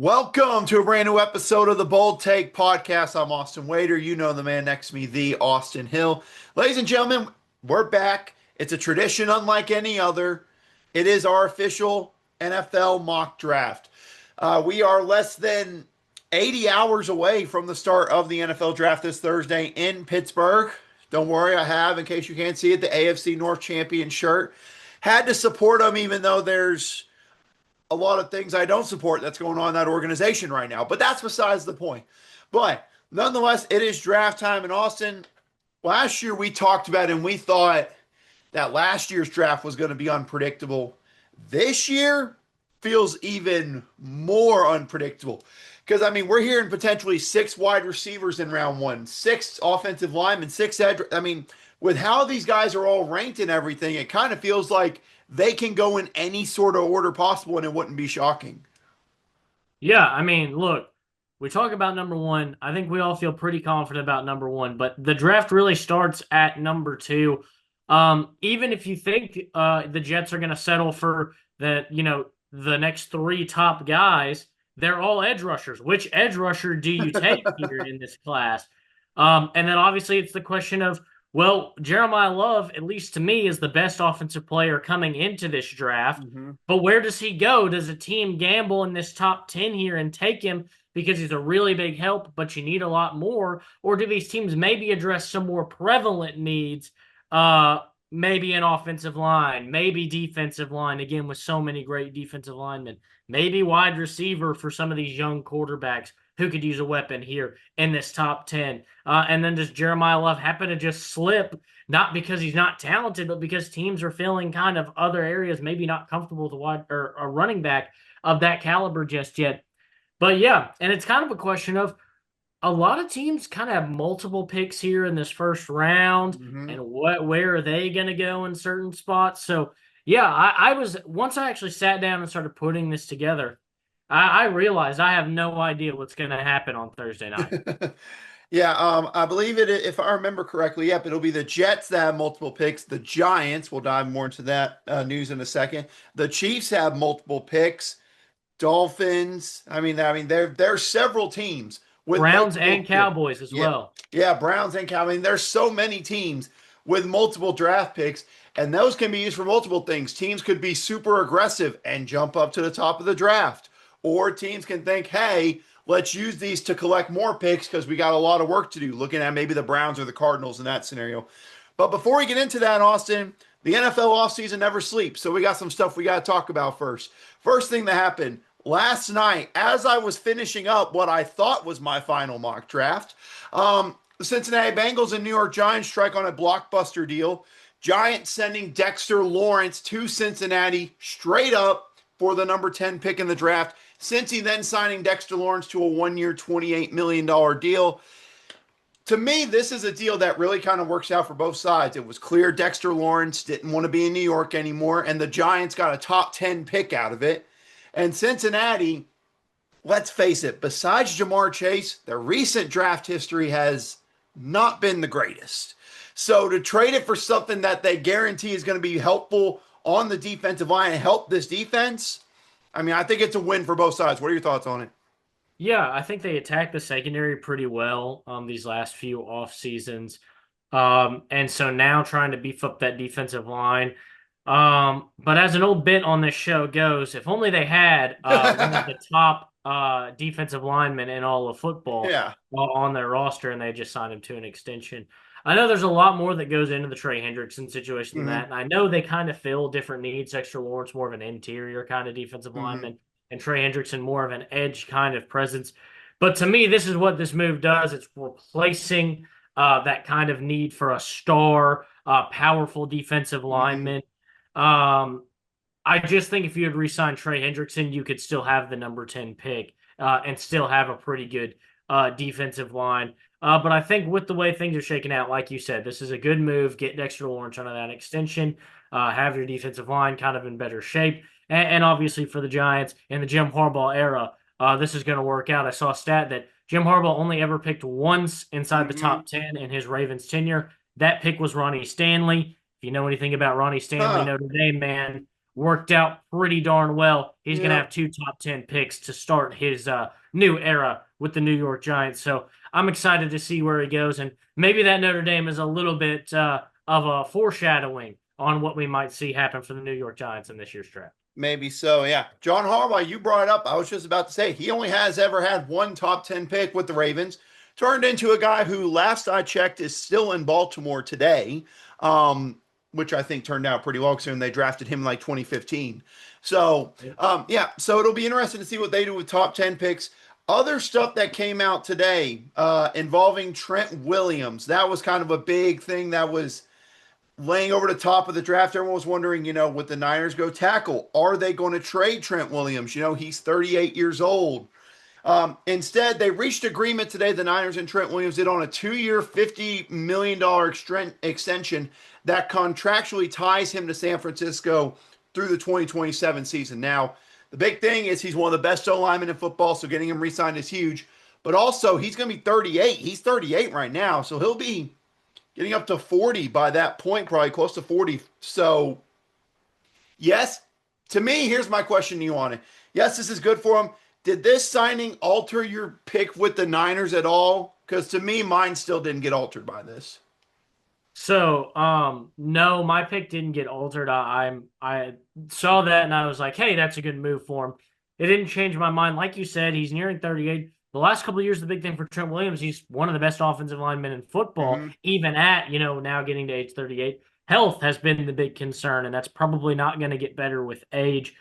Welcome to a brand new episode of the Bold Take Podcast. I'm Austin Wader. You know the man next to me, the Austin Hill. Ladies and gentlemen, we're back. It's a tradition unlike any other. It is our official NFL mock draft. We are less than 80 hours away from the start of the NFL draft this Thursday in Pittsburgh. Don't worry, I have, in case you can't see it, the AFC North champion shirt. Had to support them even though there's a lot of things I don't support that's going on in that organization right now. But that's besides the point. But nonetheless, it is draft time in Austin. Last year we talked about and we thought that last year's draft was going to be unpredictable. This year feels even more unpredictable. Because, I mean, we're hearing potentially 6 wide receivers in round 1, 6 offensive linemen, 6 edge. I mean, with how these guys are all ranked and everything, it kind of feels like they can go in any sort of order possible and it wouldn't be shocking. Yeah, I mean, look, we talk about number one. I think we all feel pretty confident about number one, but the draft really starts at number two. Even if you think the Jets are going to settle for the next 3 top guys, they're all edge rushers. Which edge rusher do you take here in this class? And then obviously it's the question of, well, Jeremiah Love, at least to me, is the best offensive player coming into this draft. Mm-hmm. But where does he go? Does a team gamble in this top 10 here and take him because he's a really big help, but you need a lot more? Or do these teams maybe address some more prevalent needs? Maybe an offensive line, maybe defensive line, again, with so many great defensive linemen, maybe wide receiver for some of these young quarterbacks who could use a weapon here in this top 10. And then does Jeremiah Love happen to just slip, not because he's not talented, but because teams are feeling kind of other areas, maybe not comfortable with a running back of that caliber just yet. But yeah, and it's kind of a question of a lot of teams kind of have multiple picks here in this first round, Mm-hmm. and where are they going to go in certain spots? So yeah, I was once I actually sat down and started putting this together, I realized I have no idea what's going to happen on Thursday night. Yeah, I believe it, if I remember correctly, yep, it'll be the Jets that have multiple picks. The Giants, we'll dive more into that news in a second. The Chiefs have multiple picks. Dolphins, there's several teams with Browns multiple. and Yeah, Cowboys as yeah, well. yeah, Browns and Cowboys. I mean, there's so many teams with multiple draft picks, and those can be used for multiple things. Teams could be super aggressive and jump up to the top of the draft, or teams can think, hey, let's use these to collect more picks because we got a lot of work to do, looking at maybe the Browns or the Cardinals in that scenario. But before we get into that, Austin, the NFL offseason never sleeps. So we got some stuff we got to talk about first. First thing that happened last night, as I was finishing up what I thought was my final mock draft, the Cincinnati Bengals and New York Giants strike on a blockbuster deal. Giants sending Dexter Lawrence to Cincinnati straight up for the number 10 pick in the draft. Cincy then signing Dexter Lawrence to a 1-year, $28 million deal. To me, this is a deal that really kind of works out for both sides. It was clear Dexter Lawrence didn't want to be in New York anymore, and the Giants got a top 10 pick out of it. And Cincinnati, let's face it, besides Jamar Chase, their recent draft history has not been the greatest. So to trade it for something that they guarantee is going to be helpful on the defensive line and help this defense, I mean, I think it's a win for both sides. What are your thoughts on it? Yeah, I think they attacked the secondary pretty well these last few off seasons. And so now trying to beef up that defensive line. But as an old bit on this show goes, if only they had one of the top defensive linemen in all of football Yeah. on their roster and they just signed him to an extension. I know there's a lot more that goes into the Trey Hendrickson situation than Mm-hmm. that. And I know they kind of fill different needs. Dexter Lawrence, more of an interior kind of defensive Mm-hmm. lineman, and Trey Hendrickson, more of an edge kind of presence. But to me, this is what this move does. It's replacing that kind of need for a star, powerful defensive Mm-hmm. lineman. I just think if you had re-signed Trey Hendrickson, you could still have the number 10 pick and still have a pretty good defensive line. But I think with the way things are shaking out, like you said, this is a good move. Get Dexter Lawrence under that extension. Have your defensive line kind of in better shape. And obviously for the Giants in the Jim Harbaugh era, this is going to work out. I saw a stat that Jim Harbaugh only ever picked once inside the Mm-hmm. top 10 in his Ravens tenure. That pick was Ronnie Stanley. If you know anything about Ronnie Stanley, Huh. Notre Dame man, worked out pretty darn well. He's going to Yep. have two top 10 picks to start his new era with the New York Giants. So I'm excited to see where he goes. And maybe that Notre Dame is a little bit of a foreshadowing on what we might see happen for the New York Giants in this year's draft. Maybe so, yeah. John Harbaugh, you brought it up. I was just about to say he only has ever had one top 10 pick with the Ravens. Turned into a guy who, last I checked, is still in Baltimore today, which I think turned out pretty well considering they drafted him in like 2015. So, yeah, so it'll be interesting to see what they do with top 10 picks. Other stuff that came out today involving Trent Williams. That was kind of a big thing that was laying over the top of the draft. Everyone was wondering, would the Niners go tackle? Are they going to trade Trent Williams? He's 38 years old. Instead, they reached agreement today, the Niners and Trent Williams did, on a 2-year, $50 million extension that contractually ties him to San Francisco through the 2027 season. Now, the big thing is he's one of the best O linemen in football, so getting him re-signed is huge. But also, he's going to be 38. He's 38 right now, so he'll be getting up to 40 by that point, probably close to 40. So, yes, to me, here's my question to you on it. Yes, this is good for him. Did this signing alter your pick with the Niners at all? Because to me, mine still didn't get altered by this. So, no, my pick didn't get altered. I saw that and I was like, hey, that's a good move for him. It didn't change my mind. Like you said, he's nearing 38. The last couple of years, the big thing for Trent Williams, he's one of the best offensive linemen in football, Mm-hmm. even at, now getting to age 38. Health has been the big concern, and that's probably not going to get better with age.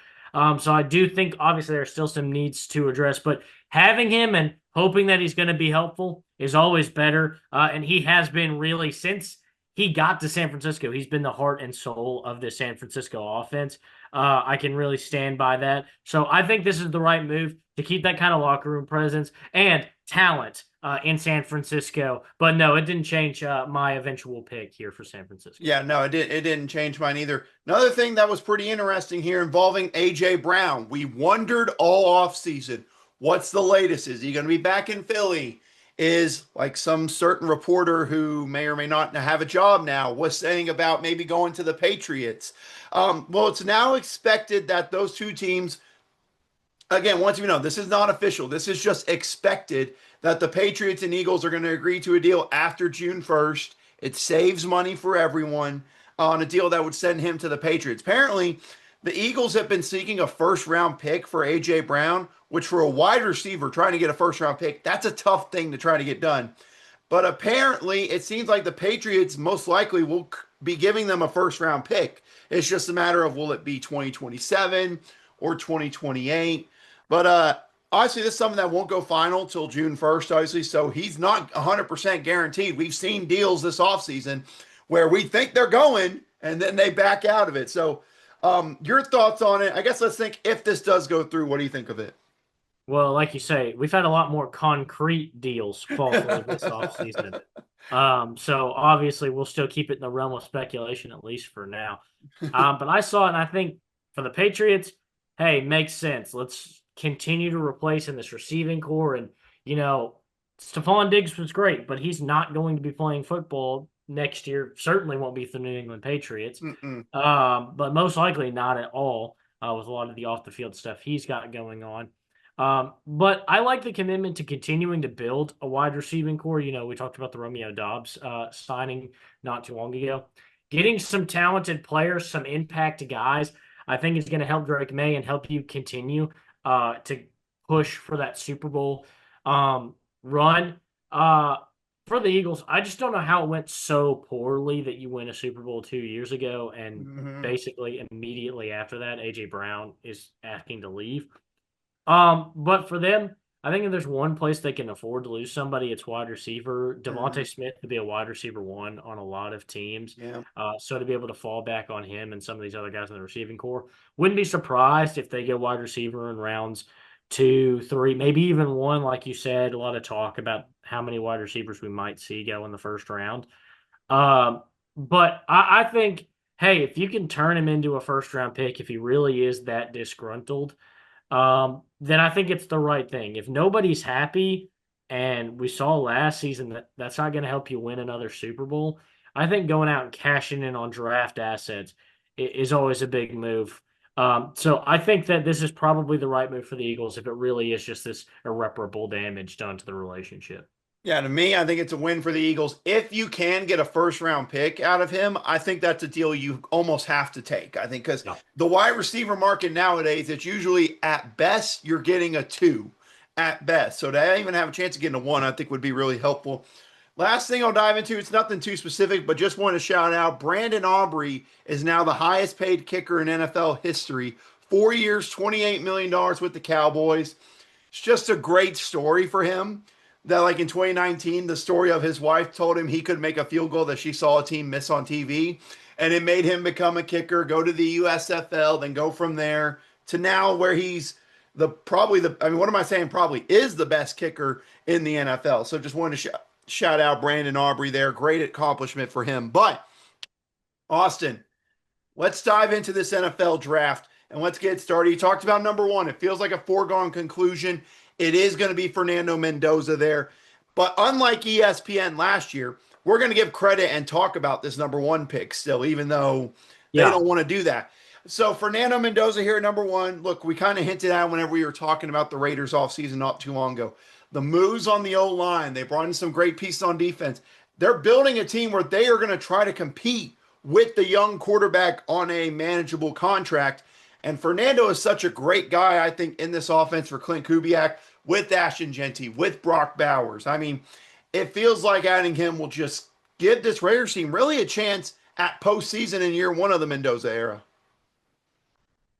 So I do think obviously there's still some needs to address, but having him and hoping that he's going to be helpful is always better. And he has been really since he got to San Francisco. He's been the heart and soul of the San Francisco offense. I can really stand by that. So I think this is the right move to keep that kind of locker room presence and talent in San Francisco. But no, it didn't change my eventual pick here for San Francisco. Yeah, no, it didn't change mine either. Another thing that was pretty interesting here involving AJ Brown. We wondered all off season, what's the latest? Is he going to be back in Philly? Is like some certain reporter who may or may not have a job now was saying about maybe going to the Patriots. Well, it's now expected that those two teams, again, once you know, this is not official. This is just expected that the Patriots and Eagles are going to agree to a deal after June 1st. It saves money for everyone on a deal that would send him to the Patriots. Apparently, the Eagles have been seeking a first round pick for A.J. Brown, which for a wide receiver trying to get a first round pick, that's a tough thing to try to get done. But apparently, it seems like the Patriots most likely will be giving them a first round pick. It's just a matter of will it be 2027 or 2028. But obviously, this is something that won't go final till June 1st, obviously. So he's not 100% guaranteed. We've seen deals this offseason where we think they're going and then they back out of it. So, your thoughts on it? I guess let's think if this does go through, what do you think of it? Well, like you say, we've had a lot more concrete deals fall through this offseason. So obviously we'll still keep it in the realm of speculation, at least for now. But I saw it and I think for the Patriots, hey, makes sense. Let's continue to replace in this receiving core. And, Stephon Diggs was great, but he's not going to be playing football next year. Certainly won't be for the New England Patriots. Mm-mm. But most likely not at all with a lot of the off the field stuff he's got going on. But I like the commitment to continuing to build a wide receiving core. We talked about the Romeo Dobbs signing not too long ago. Getting some talented players, some impact guys, I think is going to help Drake May and help you continue to push for that Super Bowl run. For the Eagles, I just don't know how it went so poorly that you win a Super Bowl 2 years ago, and Mm-hmm. basically immediately after that, AJ Brown is asking to leave. But for them, I think if there's one place they can afford to lose somebody, it's wide receiver. Mm-hmm. Devontae Smith to be a wide receiver one on a lot of teams. Yeah. So to be able to fall back on him and some of these other guys in the receiving core, wouldn't be surprised if they get wide receiver in rounds 2, 3, maybe even one. Like you said, a lot of talk about how many wide receivers we might see go in the first round. Um, but I think, hey, if you can turn him into a first round pick, if he really is that disgruntled, then I think it's the right thing. If nobody's happy, and we saw last season that that's not going to help you win another Super Bowl, I think going out and cashing in on draft assets is always a big move. So I think that this is probably the right move for the Eagles if it really is just this irreparable damage done to the relationship. Yeah, to me, I think it's a win for the Eagles. If you can get a first round pick out of him, I think that's a deal you almost have to take. I think because No. the wide receiver market nowadays, it's usually at best you're getting a two at best. So to even have a chance of getting a one, I think would be really helpful. Last thing I'll dive into, it's nothing too specific, but just want to shout out Brandon Aubrey is now the highest paid kicker in NFL history. 4 years, $28 million dollars with the Cowboys. It's just a great story for him. That, like in 2019, the story of his wife told him he could make a field goal that she saw a team miss on TV. And it made him become a kicker, go to the USFL, then go from there to now where he's I mean, what am I saying? Probably is the best kicker in the NFL. So just wanted to shout out Brandon Aubrey there. Great accomplishment for him. But Austin, let's dive into this NFL draft and let's get started. You talked about number one. It feels like a foregone conclusion. It is going to be Fernando Mendoza there. But unlike ESPN last year, we're going to give credit and talk about this number one pick still, even though they Yeah. don't want to do that. So Fernando Mendoza here at number one. Look, we kind of hinted at whenever we were talking about the Raiders offseason not too long ago. The moves on the O line, they brought in some great pieces on defense. They're building a team where they are going to try to compete with the young quarterback on a manageable contract. And Fernando is such a great guy, I think, in this offense for Clint Kubiak with Ashton Genty, with Brock Bowers. I mean, it feels like adding him will just give this Raiders team really a chance at postseason in year one of the Mendoza era.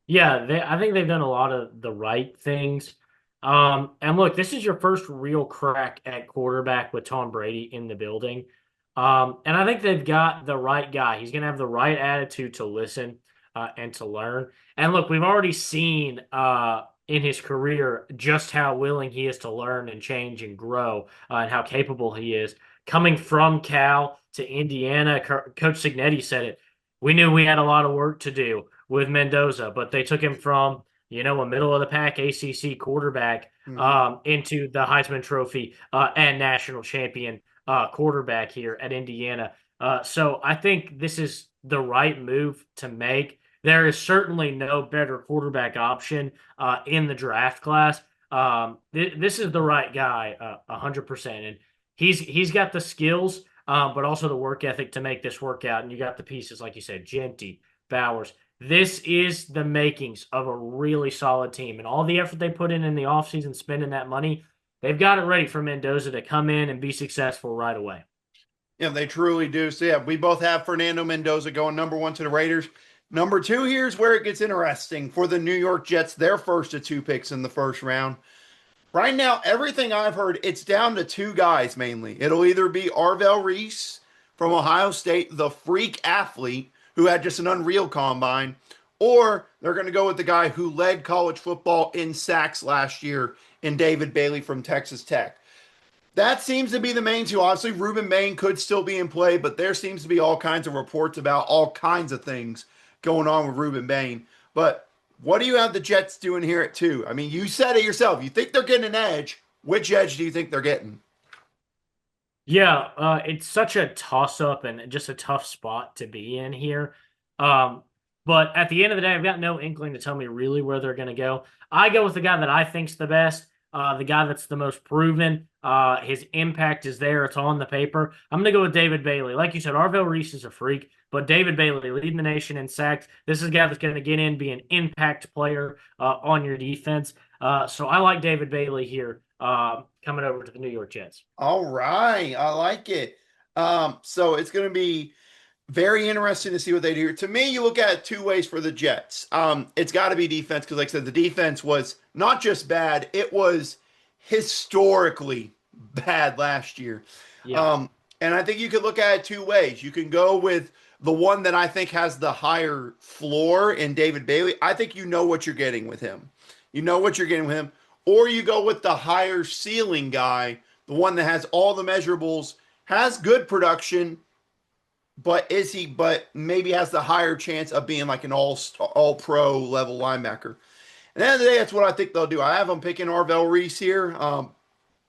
Yeah, I think they've done a lot of the right things. And look, this is your first real crack at quarterback with Tom Brady in the building. And I think they've got the right guy. He's going to have the right attitude to listen and to learn. And look, we've already seen in his career just how willing he is to learn and change and grow and how capable he is. Coming from Cal to Indiana, Coach Signetti said it. We knew we had a lot of work to do with Mendoza, but they took him from, a middle of the pack ACC quarterback Mm-hmm. into the Heisman Trophy and national champion quarterback here at Indiana. So I think this is the right move to make. There is certainly no better quarterback option in the draft class. This is the right guy, 100%, and he's got the skills, but also the work ethic to make this work out. And you got the pieces, like you said, Genty, Bowers. This is the makings of a really solid team. And all the effort they put in the offseason, spending that money, they've got it ready for Mendoza to come in and be successful right away. Yeah, they truly do. So, yeah, we both have Fernando Mendoza going number one to the Raiders. Number two, here's where it gets interesting for the New York Jets, their first of two picks in the first round. Right now, everything I've heard, it's down to two guys mainly. It'll either be Arvell Reese from Ohio State, the freak athlete who had just an unreal combine, or they're going to go with the guy who led college football in sacks last year in David Bailey from Texas Tech. That seems to be the main two. Obviously, Ruben Bain could still be in play, but there seems to be all kinds of reports about all kinds of things going on with Ruben Bain. But what do you have the Jets doing here at two? I mean, you said it yourself. You think they're getting an edge. Which edge do you think they're getting? Yeah, it's such a toss up and just a tough spot to be in here. Um, but at the end of the day, I've got no inkling to tell me really where they're going to go. I go with the guy that I think's the best, the guy that's the most proven. His impact is there; it's on the paper. I'm going to go with David Bailey. Like you said, Arvell Reese is a freak, but David Bailey leading the nation in sacks. This is a guy that's going to get in, be an impact player on your defense. So I like David Bailey here coming over to the New York Jets. All right. I like it. So it's going to be very interesting to see what they do here. To me, you look at it two ways for the Jets. It's got to be defense because, like I said, the defense was not just bad, it was historically bad last year. Yeah. And I think you could look at it two ways. You can go with the one that I think has the higher floor in David Bailey. I think you know what you're getting with him. You know what you're getting with him. Or you go with the higher ceiling guy, the one that has all the measurables, has good production, but maybe has the higher chance of being like an all pro level linebacker. And at the end of the day, that's what I think they'll do. I have them picking Arvell Reese here.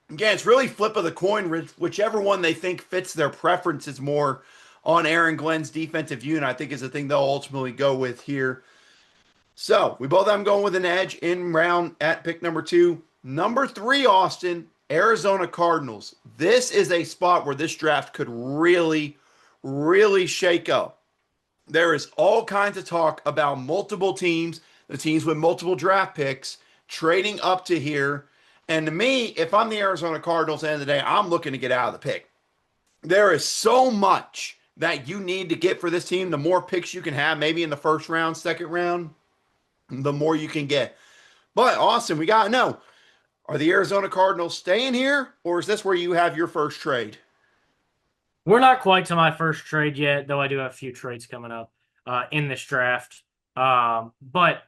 Again, it's really flip of the coin, whichever one they think fits their preferences more on Aaron Glenn's defensive unit, I think is the thing they'll ultimately go with here. So we both have them going with an edge in round at pick number 2. Number 3, Austin, Arizona Cardinals. This is a spot where this draft could really, really shake up. There is all kinds of talk about multiple teams, the teams with multiple draft picks, trading up to here. And to me, if I'm the Arizona Cardinals at the end of the day, I'm looking to get out of the pick. There is so much that you need to get for this team. The more picks you can have, maybe in the first round, second round, the more you can get. But Austin, we got to know, are the Arizona Cardinals staying here, or is this where you have your first trade? We're not quite to my first trade yet, though I do have a few trades coming up in this draft. But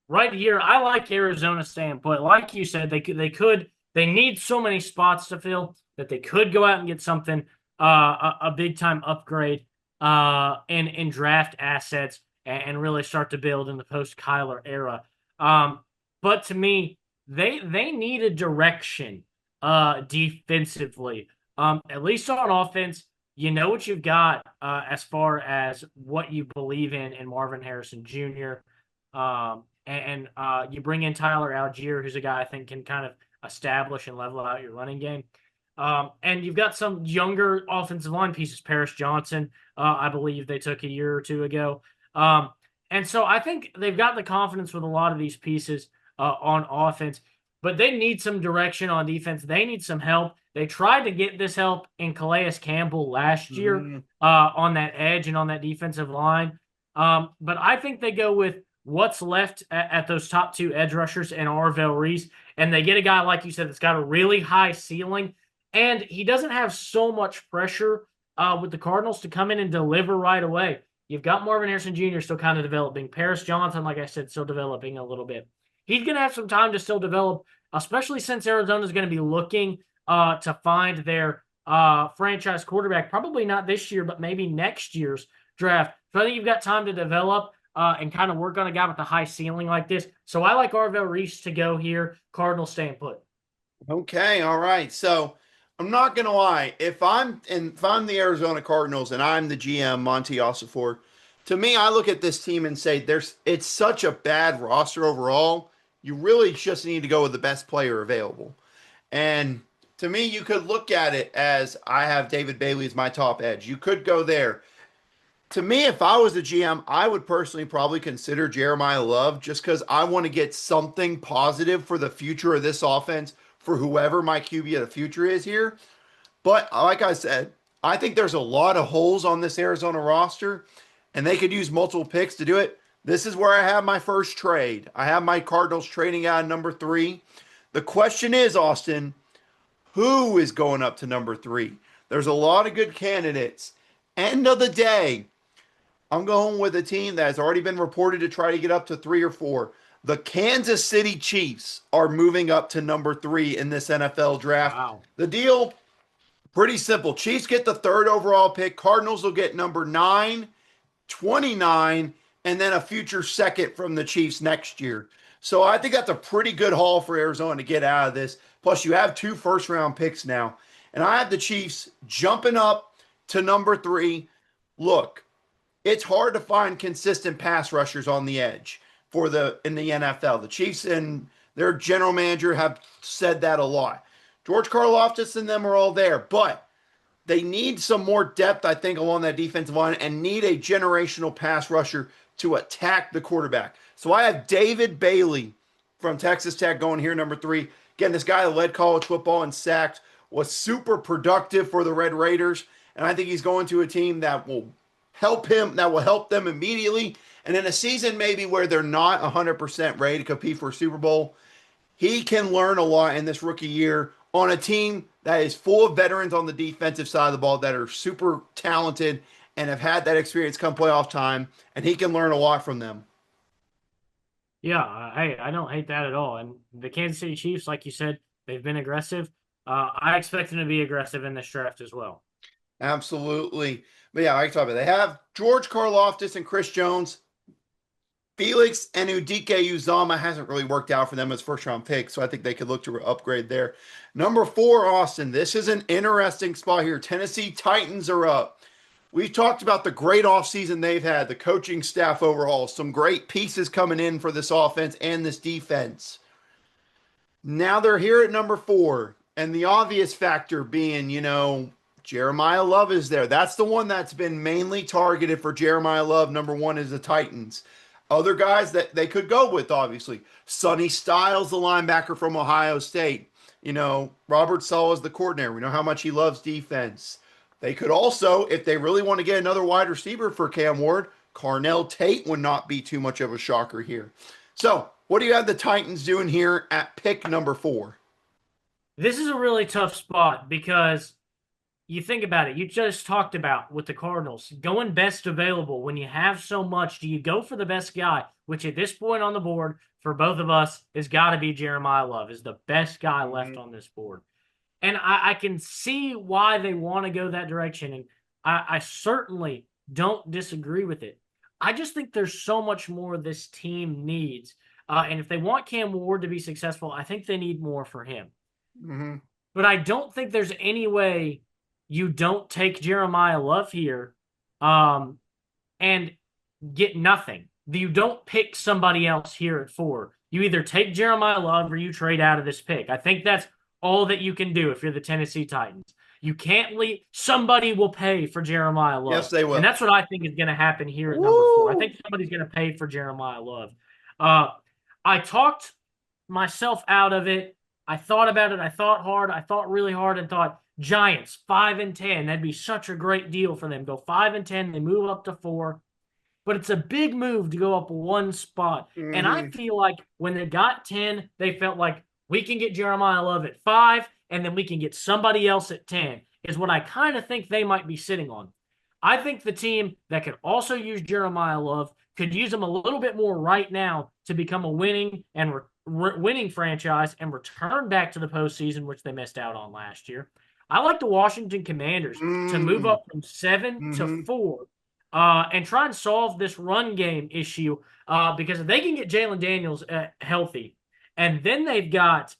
right here, I like Arizona staying put. Like you said, they need so many spots to fill that they could go out and get something, a big time upgrade in draft assets and really start to build in the post Kyler era. Um, but to me, they need a direction defensively. At least on offense, you know what you've got as far as what you believe in Marvin Harrison Jr. You bring in Tyler Algier, who's a guy I think can kind of establish and level out your running game. And you've got some younger offensive line pieces. Paris Johnson, I believe they took a year or two ago. And so I think they've got the confidence with a lot of these pieces on offense, but they need some direction on defense. They need some help. They tried to get this help in Calais Campbell last year Mm, on that edge and on that defensive line. But I think they go with what's left at those top two edge rushers and Arvell Reese, and they get a guy, like you said, that's got a really high ceiling, and he doesn't have so much pressure with the Cardinals to come in and deliver right away. You've got Marvin Harrison Jr. still kind of developing. Paris Johnson, like I said, still developing a little bit. He's going to have some time to still develop, especially since Arizona is going to be looking to find their franchise quarterback, probably not this year, but maybe next year's draft. So I think you've got time to develop and kind of work on a guy with a high ceiling like this. So I like Arvell Reese to go here. Cardinals staying put. okay, all right. So I'm not gonna lie. If I'm the Arizona Cardinals and I'm the GM Monty Ossenfort, to me, I look at this team and say it's such a bad roster overall. You really just need to go with the best player available. And to me, you could look at it as I have David Bailey as my top edge. You could go there. To me, if I was the GM, I would personally probably consider Jeremiah Love just because I want to get something positive for the future of this offense for whoever my QB of the future is here. But like I said, I think there's a lot of holes on this Arizona roster, and they could use multiple picks to do it. This is where I have my first trade. I have my Cardinals trading out of number 3. The question is, Austin, who is going up to number 3? There's a lot of good candidates. End of the day, I'm going with a team that has already been reported to try to get up to 3 or 4. The Kansas City Chiefs are moving up to number 3 in this NFL draft. Wow. The deal, pretty simple. Chiefs get the 3rd overall pick. Cardinals will get number 9, 29, and then a future second from the Chiefs next year. So I think that's a pretty good haul for Arizona to get out of this. Plus, you have 2 first round picks now. And I have the Chiefs jumping up to number 3. Look, it's hard to find consistent pass rushers on the edge in the NFL. The Chiefs and their general manager have said that a lot. George Karlaftis and them are all there, but they need some more depth, I think, along that defensive line and need a generational pass rusher to attack the quarterback. So I have David Bailey from Texas Tech going here, number 3. Again, this guy that led college football and sacked, was super productive for the Red Raiders, and I think he's going to a team that will help them immediately. And in a season maybe where they're not 100% ready to compete for a Super Bowl, he can learn a lot in this rookie year on a team that is full of veterans on the defensive side of the ball that are super talented and have had that experience come playoff time, and he can learn a lot from them. Yeah, I don't hate that at all. And the Kansas City Chiefs, like you said, they've been aggressive. I expect them to be aggressive in this draft as well. Absolutely. But yeah, I can talk about it. They have George Karlaftis and Chris Jones. Felix and Udike Uzama hasn't really worked out for them as first round pick, so I think they could look to upgrade there. Number 4, Austin. This is an interesting spot here. Tennessee Titans are up. We've talked about the great offseason they've had, the coaching staff overhaul, some great pieces coming in for this offense and this defense. Now they're here at number 4, and the obvious factor being, Jeremiah Love is there. That's the one that's been mainly targeted for Jeremiah Love. Number 1 is the Titans. Other guys that they could go with, obviously. Sonny Styles, the linebacker from Ohio State. Robert Sala is the coordinator. We know how much he loves defense. They could also, if they really want to get another wide receiver for Cam Ward, Carnell Tate would not be too much of a shocker here. So, what do you have the Titans doing here at pick number 4? This is a really tough spot because you think about it. You just talked about with the Cardinals going best available. When you have so much, do you go for the best guy? Which at this point on the board for both of us has got to be Jeremiah Love, is the best guy left on this board. And I can see why they want to go that direction. And I certainly don't disagree with it. I just think there's so much more this team needs. And if they want Cam Ward to be successful, I think they need more for him. Mm-hmm. But I don't think there's any way you don't take Jeremiah Love here and get nothing. You don't pick somebody else here at 4. You either take Jeremiah Love or you trade out of this pick. I think that's all that you can do if you're the Tennessee Titans. You can't leave. Somebody will pay for Jeremiah Love. Yes, they will. And that's what I think is going to happen here at number 4. I think somebody's going to pay for Jeremiah Love. I talked myself out of it. I thought about it. I thought hard. I thought really hard and thought Giants 5-10. That'd be such a great deal for them. Go 5-10. They move up to 4. But it's a big move to go up one spot. Mm-hmm. And I feel like when they got 10, they felt like we can get Jeremiah Love at 5, and then we can get somebody else at 10, is what I kind of think they might be sitting on. I think the team that could also use Jeremiah Love could use him a little bit more right now to become a winning and winning franchise and return back to the postseason, which they missed out on last year. I like the Washington Commanders to move up from 7 to 4 and try and solve this run game issue because if they can get Jalen Daniels healthy, and then they've got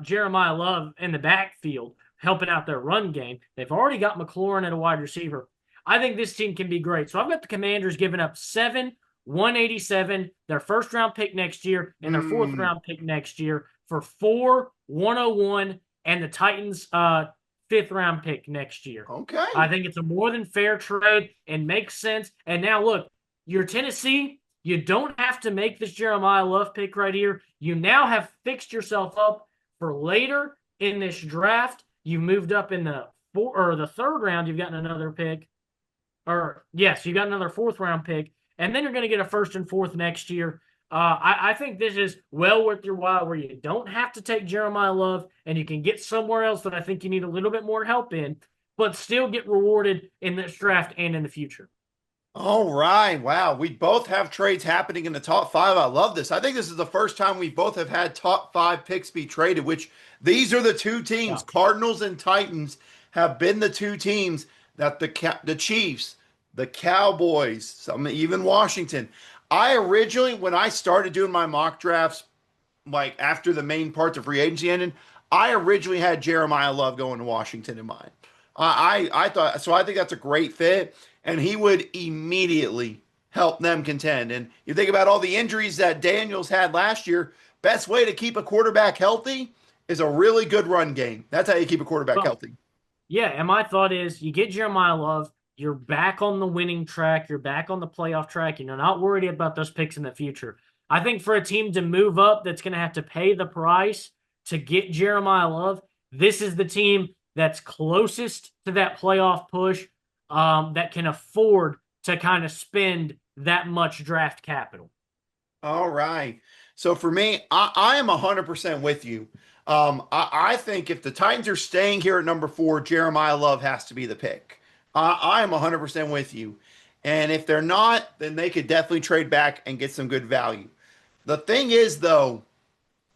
Jeremiah Love in the backfield helping out their run game. They've already got McLaurin at a wide receiver. I think this team can be great. So I've got the Commanders giving up 187, their first-round pick next year, and their fourth-round pick next year for 101, and the Titans' fifth-round pick next year. Okay. I think it's a more than fair trade and makes sense. And now, look, you're Tennessee. You don't have to make this Jeremiah Love pick right here. You now have fixed yourself up for later in this draft. You moved up in the third round. You've gotten another pick. You got another fourth-round pick. And then you're going to get a first and fourth next year. I think this is well worth your while where you don't have to take Jeremiah Love and you can get somewhere else that I think you need a little bit more help in, but still get rewarded in this draft and in the future. All right. Wow. We both have trades happening in the top 5. I love this. I think this is the first time we both have had top 5 picks be traded, which these are the two teams, Cardinals and Titans, have been the two teams that the Chiefs, the Cowboys, even Washington. I originally, when I started doing my mock drafts, like after the main parts of free agency ended, I originally had Jeremiah Love going to Washington in mind. I thought so. I think that's a great fit, and he would immediately help them contend. And you think about all the injuries that Daniels had last year. Best way to keep a quarterback healthy is a really good run game. That's how you keep a quarterback healthy. Yeah, and my thought is you get Jeremiah Love, you're back on the winning track, you're back on the playoff track, and you're not worried about those picks in the future. I think for a team to move up that's going to have to pay the price to get Jeremiah Love, this is the team that's closest to that playoff push that can afford to kind of spend that much draft capital. All right. So for me, I am 100% with you. I think if the Titans are staying here at number 4, Jeremiah Love has to be the pick. I am 100% with you. And if they're not, then they could definitely trade back and get some good value. The thing is, though,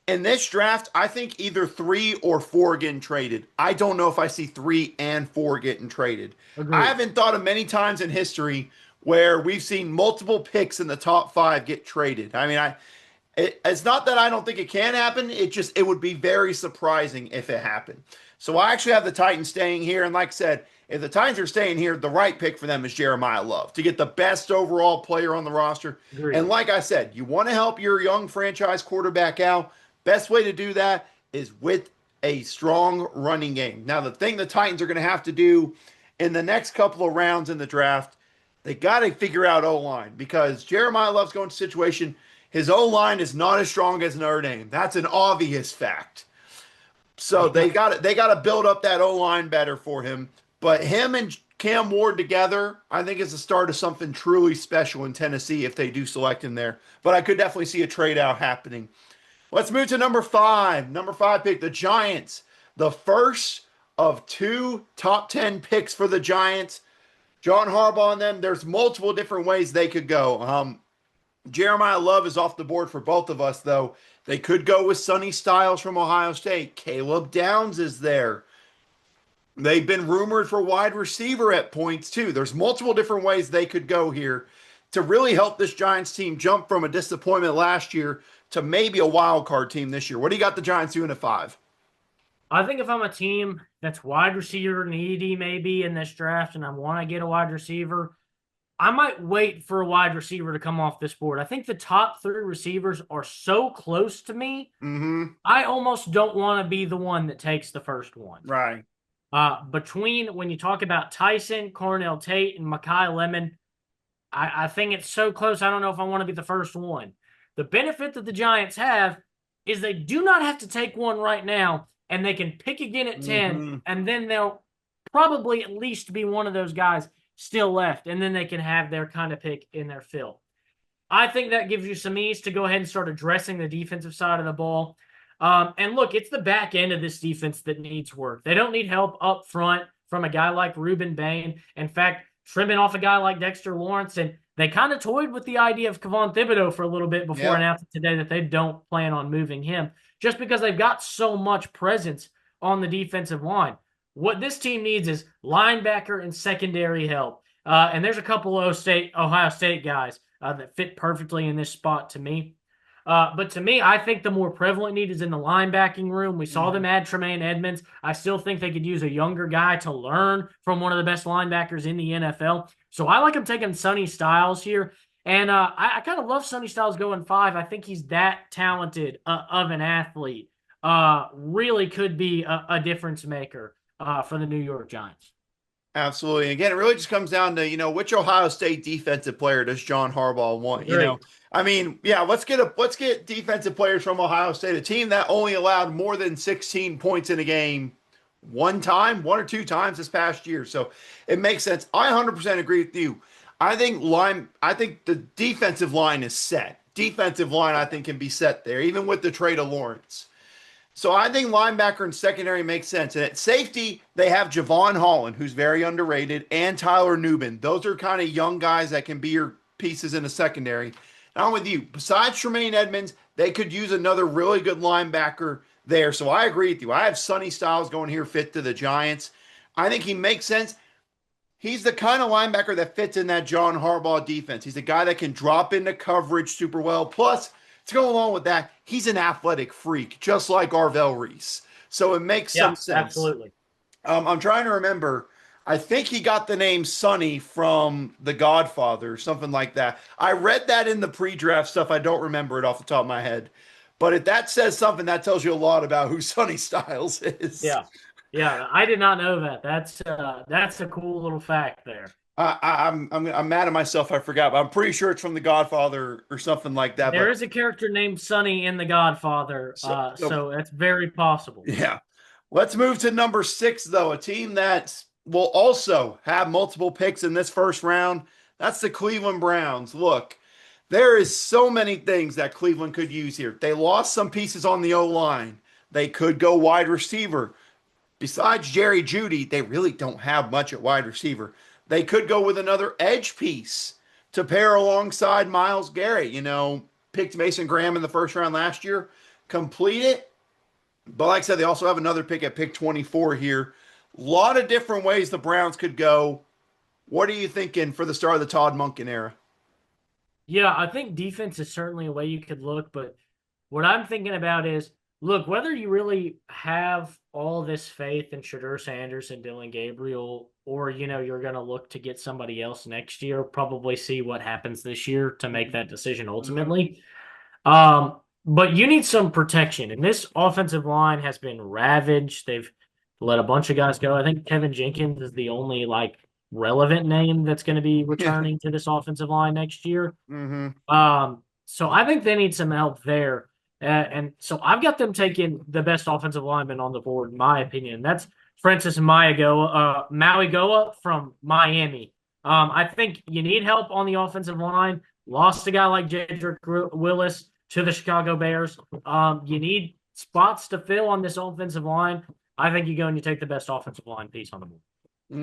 in this draft, I think either 3 or 4 getting traded. I don't know if I see 3 and 4 getting traded. Agreed. I haven't thought of many times in history where we've seen multiple picks in the top 5 get traded. I mean, it's not that I don't think it can happen. It would be very surprising if it happened. So I actually have the Titans staying here. And like I said, If the Titans are staying here, the right pick for them is Jeremiah Love to get the best overall player on the roster. And Agreed. like I said, you want to help your young franchise quarterback out. Best way to do that is with a strong running game. Now, the thing the Titans are going to have to do in the next couple of rounds in the draft, they got to figure out O line because Jeremiah Love's going to situation. His O line is not as strong as Notre Dame. That's an obvious fact. So Yeah. they got to build up that O line better for him. But him and Cam Ward together, I think is the start of something truly special in Tennessee if they do select him there. But I could definitely see a trade out happening. Let's move to number five. Number five pick, the Giants. The first of two top 10 picks for the Giants. John Harbaugh and them, there's multiple different ways they could go. Jeremiah Love is off the board for both of us, though. They could go with Sonny Styles from Ohio State. Caleb Downs is there. They've been rumored for wide receiver at points, too. There's multiple different ways they could go here to really help this Giants team jump from a disappointment last year to maybe a wild card team this year. What do you got the Giants doing at five? I think if I'm a team that's wide receiver needy maybe in this draft and I want to get a wide receiver, I might wait for a wide receiver to come off this board. I think the top three receivers are so close to me. Mm-hmm. I almost don't want to be the one that takes the first one. Right. Between when you talk about Tyson, Cornell Tate, and Makai Lemon, I think it's so close. I don't know if I want to be the first one. The benefit that the Giants have is they do not have to take one right now, and they can pick again at 10, Mm-hmm. and then they'll probably at least be one of those guys still left, and then they can have their kind of pick in their fill. I think that gives you some ease to go ahead and start addressing the defensive side of the ball. And look, it's the back end of this defense that needs work. They don't need help up front from a guy like Ruben Bain. In fact, trimming off a guy like Dexter Lawrence, and they kind of toyed with the idea of Kayvon Thibodeau for a little bit before Yep. announcing today that they don't plan on moving him, just because they've got so much presence on the defensive line. What this team needs is linebacker and secondary help. And there's a couple of Ohio State guys that fit perfectly in this spot to me. But to me, I think the more prevalent need is in the linebacking room. We saw them add Tremaine Edmonds. I still think they could use a younger guy to learn from one of the best linebackers in the NFL. So I like him taking Sonny Styles here. And I kind of love Sonny Styles going 5. I think he's that talented of an athlete. Really could be a difference maker for the New York Giants. Absolutely. Again, it really just comes down to, which Ohio State defensive player does John Harbaugh want? Great. I mean, yeah, let's get defensive players from Ohio State, a team that only allowed more than 16 points in a game one or two times this past year. So it makes sense. I 100% agree with you. I think the defensive line is set. Defensive line, I think, can be set there, even with the trade of Lawrence. So I think linebacker and secondary makes sense. And at safety, they have Javon Holland, who's very underrated, and Tyler Nubin. Those are kind of young guys that can be your pieces in the secondary. And I'm with you. Besides Tremaine Edmonds, they could use another really good linebacker there. So I agree with you. I have Sonny Styles going here fit to the Giants. I think he makes sense. He's the kind of linebacker that fits in that John Harbaugh defense. He's a guy that can drop into coverage super well. Plus, to go along with that, he's an athletic freak, just like Arvell Reese. So it makes some Yeah, sense. absolutely. I'm trying to remember. I think he got the name Sonny from The Godfather, something like that. I read that in the pre-draft stuff. I don't remember it off the top of my head. But if that says something, that tells you a lot about who Sonny Styles is. Yeah. Yeah, I did not know that. That's a cool little fact there. I'm mad at myself. I forgot, but I'm pretty sure it's from The Godfather or something like that. There But is a character named Sonny in The Godfather, so so that's very possible. yeah. Let's move to number 6, though, a team that will also have multiple picks in this first round. That's the Cleveland Browns. Look, there is so many things that Cleveland could use here. They lost some pieces on the O line. They could go wide receiver. Besides Jerry Jeudy, they really don't have much at wide receiver. They could go with another edge piece to pair alongside Myles Garrett. Picked Mason Graham in the first round last year. Complete it. But like I said, they also have another pick at pick 24 here. A lot of different ways the Browns could go. What are you thinking for the start of the Todd Monken era? Yeah, I think defense is certainly a way you could look, but what I'm thinking about is, look, whether you really have all this faith in Shadur Sanders and Dylan Gabriel, or you're going to look to get somebody else next year. Probably see what happens this year to make that decision ultimately. But you need some protection, and this offensive line has been ravaged. They've let a bunch of guys go. I think Kevin Jenkins is the only relevant name that's going to be Yeah. returning to this offensive line next year. Mm-hmm. So I think they need some help there. And so I've got them taking the best offensive lineman on the board, in my opinion. That's Francis Mauigoa from Miami. I think you need help on the offensive line. Lost a guy like Jedrick Willis to the Chicago Bears. You need spots to fill on this offensive line. I think you go and you take the best offensive line piece on the board.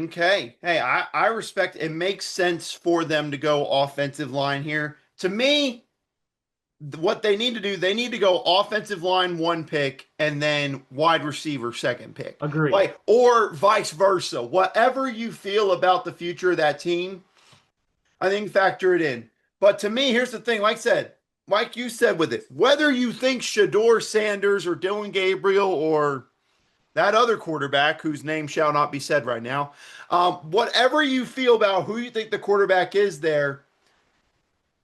Okay. Hey, I respect it. Makes sense for them to go offensive line here. To me, what they need to do, they need to go offensive line one pick and then wide receiver second pick. Agreed. Like, or vice versa. Whatever you feel about the future of that team, I think factor it in. But to me, here's the thing. Like you said with it, whether you think Shador Sanders or Dylan Gabriel or that other quarterback whose name shall not be said right now, whatever you feel about who you think the quarterback is there,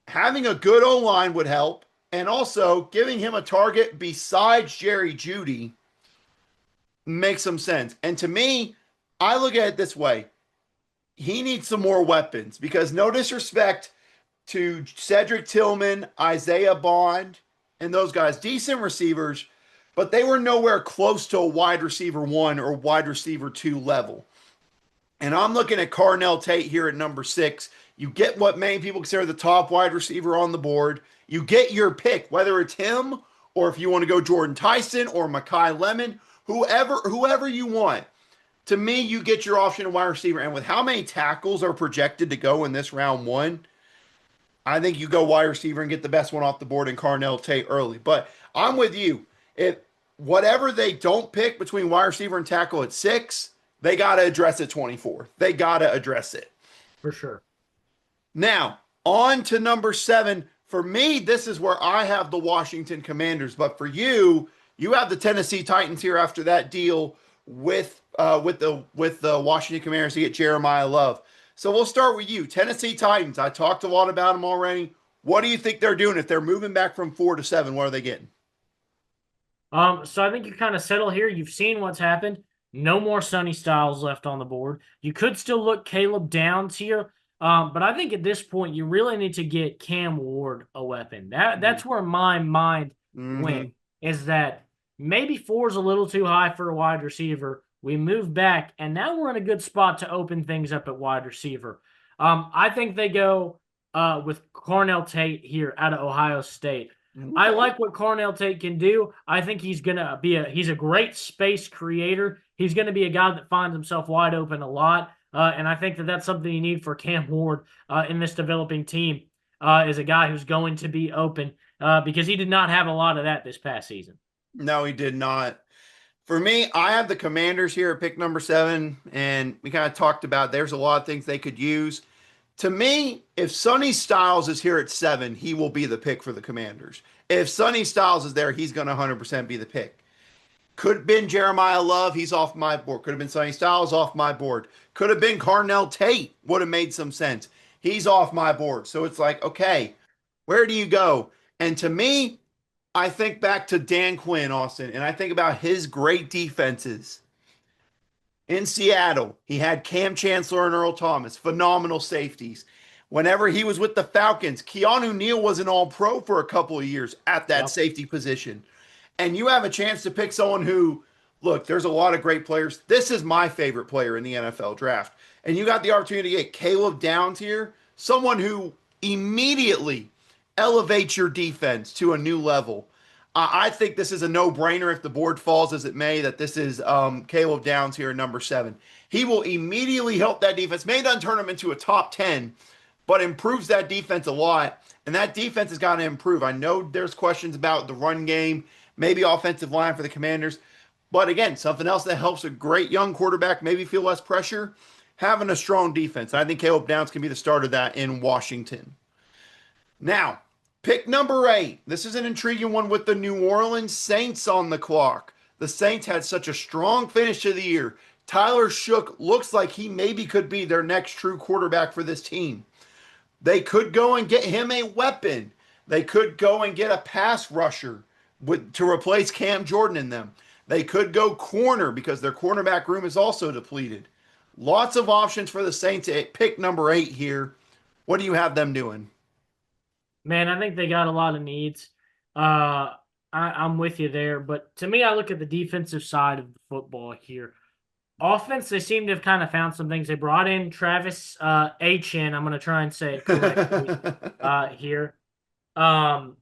having a good O line would help. And also giving him a target besides Jerry Jeudy makes some sense. And to me, I look at it this way: he needs some more weapons because no disrespect to Cedric Tillman, Isaiah Bond, and those guys, decent receivers, but they were nowhere close to a wide receiver one or wide receiver two level. And I'm looking at Carnell Tate here at number 6. You get what many people consider the top wide receiver on the board. You get your pick, whether it's him or if you want to go Jordan Tyson or Makai Lemon, whoever you want. To me, you get your option of wide receiver. And with how many tackles are projected to go in this round one, I think you go wide receiver and get the best one off the board in Carnell Tate early. But I'm with you. If whatever they don't pick between wide receiver and tackle at 6, they got to address it 24. They got to address it. For sure. Now, on to number 7. For me, this is where I have the Washington Commanders. But for you, you have the Tennessee Titans here after that deal with the Washington Commanders to get Jeremiah Love. So we'll start with you, Tennessee Titans. I talked a lot about them already. What do you think they're doing if they're moving back from 4 to 7? What are they getting? So I think you kind of settle here. You've seen what's happened. No more Sonny Styles left on the board. You could still look Caleb Downs here, but I think at this point you really need to get Cam Ward a weapon. That's where my mind Mm-hmm. went. Is that maybe 4 is a little too high for a wide receiver. We move back, and now we're in a good spot to open things up at wide receiver. I think they go with Cornell Tate here out of Ohio State. I Okay. like what Cornell Tate can do. I think he's a great space creator. He's gonna be a guy that finds himself wide open a lot, and I think that that's something you need for Cam Ward in this developing team. Is a guy who's going to be open because he did not have a lot of that this past season. No, he did not. For me, I have the Commanders here at pick number 7, and we kind of talked about there's a lot of things they could use. To me, if Sonny Styles is here at 7, he will be the pick for the Commanders. If Sonny Styles is there, he's going to 100% be the pick. Could have been Jeremiah Love, he's off my board. Could have been Sonny Styles, off my board. Could have been Carnell Tate, would have made some sense. He's off my board. So it's like, okay, where do you go? And to me, I think back to Dan Quinn, Austin, and I think about his great defenses in Seattle. He had Cam Chancellor and Earl Thomas, phenomenal safeties. Whenever he was with the Falcons, Keanu Neal was an all pro for a couple of years at that Yeah. safety position. And you have a chance to pick someone who, look, there's a lot of great players. This is my favorite player in the NFL draft. And you got the opportunity to get Caleb Downs here, someone who immediately elevates your defense to a new level. I think this is a no-brainer if the board falls as it may, that this is Caleb Downs here, number 7. He will immediately help that defense. May not turn him into a top 10, but improves that defense a lot. And that defense has got to improve. I know there's questions about the run game, maybe offensive line for the Commanders. But again, something else that helps a great young quarterback maybe feel less pressure, having a strong defense. I think Caleb Downs can be the start of that in Washington. Now, pick number 8. This is an intriguing one with the New Orleans Saints on the clock. The Saints had such a strong finish to the year. Tyler Shook looks like he maybe could be their next true quarterback for this team. They could go and get him a weapon. They could go and get a pass rusher to replace Cam Jordan in them. They could go corner because their cornerback room is also depleted. Lots of options for the Saints at pick number 8 here. What do you have them doing? Man, I think they got a lot of needs. I'm with you there, but to me, I look at the defensive side of the football here. Offense, they seem to have kind of found some things. They brought in Travis Achin. I'm going to try and say it correctly here. Um,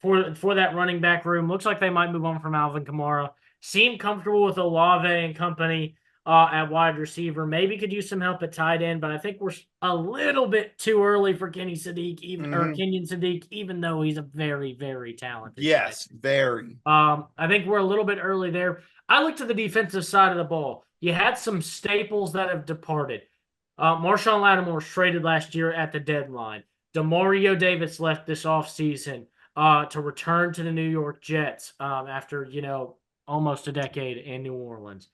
for that running back room. Looks like they might move on from Alvin Kamara. Seem comfortable with Olave and company at wide receiver. Maybe could use some help at tight end, but I think we're a little bit too early for Kenny Sadiq, Kenyon Sadiq, even though he's a very, very talented tight Yes, very. I think we're a little bit early there. I look to the defensive side of the ball. You had some staples that have departed. Marshawn Lattimore was traded last year at the deadline. Demario Davis left this offseason to return to the New York Jets after, almost a decade in New Orleans.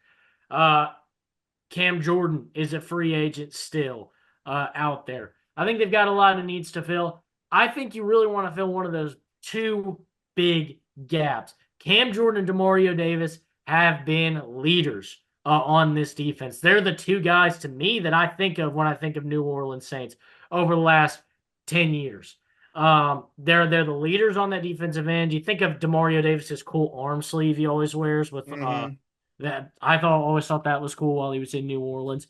Cam Jordan is a free agent still out there. I think they've got a lot of needs to fill. I think you really want to fill one of those two big gaps. Cam Jordan and Demario Davis have been leaders on this defense. They're the two guys to me that I think of when I think of New Orleans Saints over the last 10 years. They're the leaders on that defensive end. You think of Demario Davis's cool arm sleeve he always wears with that always thought that was cool while he was in New Orleans.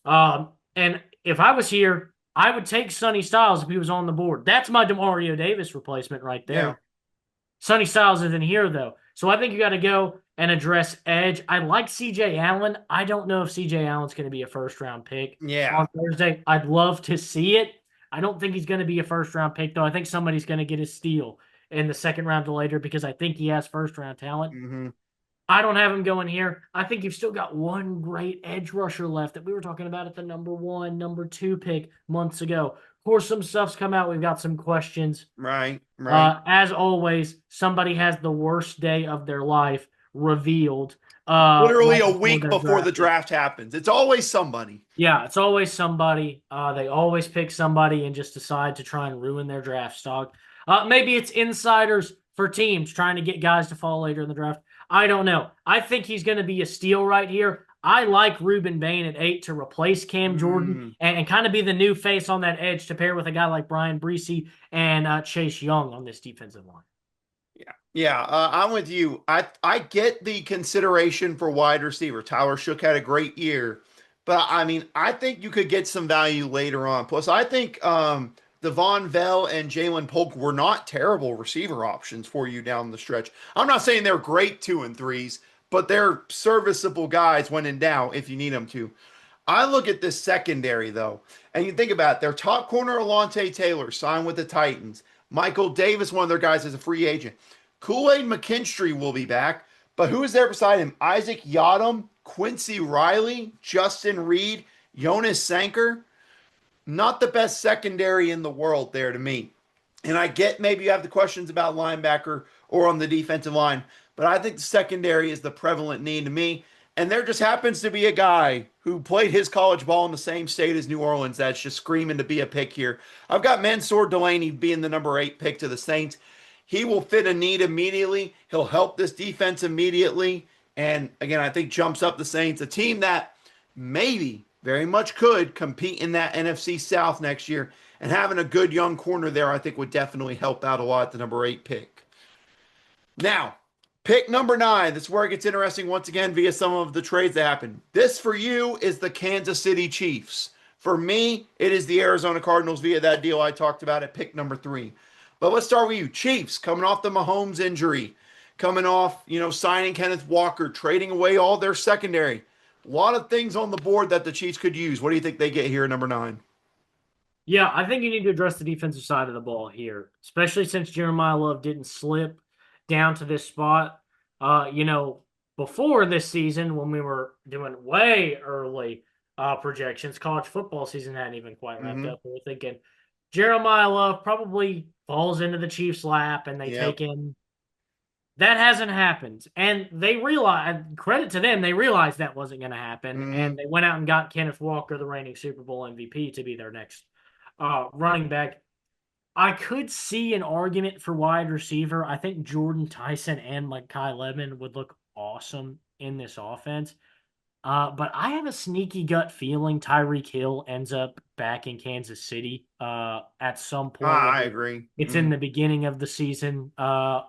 And if I was here, I would take Sonny Styles if he was on the board. That's my Demario Davis replacement right there. Yeah. Sonny Styles isn't here though. So I think you got to go and address edge. I like CJ Allen. I don't know if CJ Allen's going to be a first round pick on Thursday. I'd love to see it. I don't think he's going to be a first round pick though. I think somebody's going to get his steal in the second round or later because I think he has first round talent. I don't have him going here. I think you've still got one great edge rusher left that we were talking about at the number 1, number 2 pick months ago. Of course, some stuff's come out. We've got some questions. Right. As always, somebody has the worst day of their life revealed. Literally right a week before the draft happens. It's always somebody. Yeah, it's always somebody. They always pick somebody and just decide to try and ruin their draft stock. Maybe it's insiders for teams trying to get guys to fall later in the draft. I don't know. I think he's going to be a steal right here. I like Ruben Bain at 8 to replace Cam Jordan and kind of be the new face on that edge to pair with a guy like Brian Breesy and Chase Young on this defensive line. Yeah, I'm with you. I get the consideration for wide receiver. Tyler Shook had a great year, but I mean, I think you could get some value later on. Plus, I think Devon Vell and Jalen Polk were not terrible receiver options for you down the stretch. I'm not saying they're great 2 and 3s, but they're serviceable guys when in doubt if you need them to. I look at this secondary though, and you think about it, their top corner Alontae Taylor signed with the Titans. Michael Davis, one of their guys, is a free agent. Kool-Aid McKinstry will be back, but who is there beside him? Isaac Yadam, Quincy Riley, Justin Reed, Jonas Sanker. Not the best secondary in the world there to me. And I get maybe you have the questions about linebacker or on the defensive line, but I think the secondary is the prevalent need to me. And there just happens to be a guy who played his college ball in the same state as New Orleans that's just screaming to be a pick here. I've got Mansour Delaney being the number 8 pick to the Saints. He will fit a need immediately. He'll help this defense immediately. And again, I think jumps up the Saints, a team that maybe very much could compete in that NFC South next year. And having a good young corner there, I think would definitely help out a lot at the number 8 pick. Now, pick number 9. This is where it gets interesting once again via some of the trades that happened. This for you is the Kansas City Chiefs. For me, it is the Arizona Cardinals via that deal I talked about at pick number 3. But let's start with you. Chiefs coming off the Mahomes injury, coming off, signing Kenneth Walker, trading away all their secondary. A lot of things on the board that the Chiefs could use. What do you think they get here at number 9? Yeah, I think you need to address the defensive side of the ball here, especially since Jeremiah Love didn't slip down to this spot. Before this season, when we were doing way early projections, college football season hadn't even quite wrapped up. We were thinking Jeremiah Love probably falls into the Chiefs' lap and they take in That hasn't happened. And they realized, credit to them, they realized that wasn't going to happen. And Hmm. they went out and got Kenneth Walker, the reigning Super Bowl MVP, to be their next running back. I could see an argument for wide receiver. I think Jordan Tyson and like Kai Lemon would look awesome in this offense. But I have a sneaky gut feeling Tyreek Hill ends up back in Kansas City at some point, I whether agree. it's in the beginning of the season,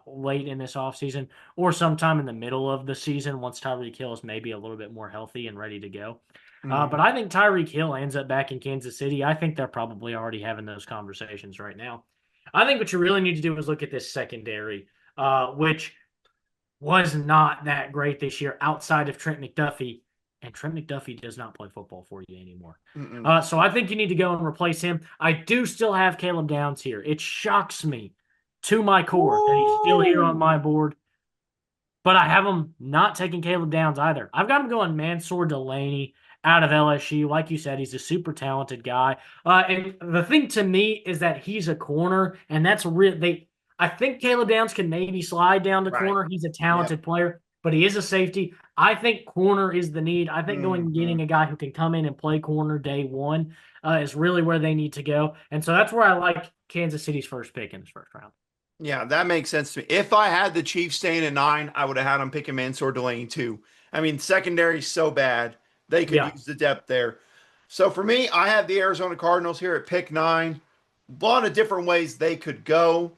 late in this offseason, or sometime in the middle of the season once Tyreek Hill is maybe a little bit more healthy and ready to go. But Hmm. I think Tyreek Hill ends up back in Kansas City. I think they're probably already having those conversations right now. I think what you really need to do is look at this secondary, which was not that great this year outside of Trent McDuffie. And Trent McDuffie does not play football for you anymore. Mm-mm. So I think you need to go and replace him. I do still have Caleb Downs here. It shocks me to my core that he's still here on Woo! my board, but I have him not taking Caleb Downs either. I've got him going Mansour Delaney out of LSU. Like you said, he's a super talented guy. And the thing to me is that he's a corner, and that's real. I think Caleb Downs can maybe slide down to Right. corner. He's a Yep. talented player, but he is a safety. I think corner is the need. I think going and Hmm. getting a guy who can come in and play corner day one is really where they need to go. And so that's where I like Kansas City's first pick in this first round. Yeah, that makes sense to me. If I had the Chiefs staying at 9, I would have had them picking Mansour Delaney too. I mean, secondary's so bad. They could Yeah. use the depth there. So for me, I have the Arizona Cardinals here at pick 9. A lot of different ways they could go.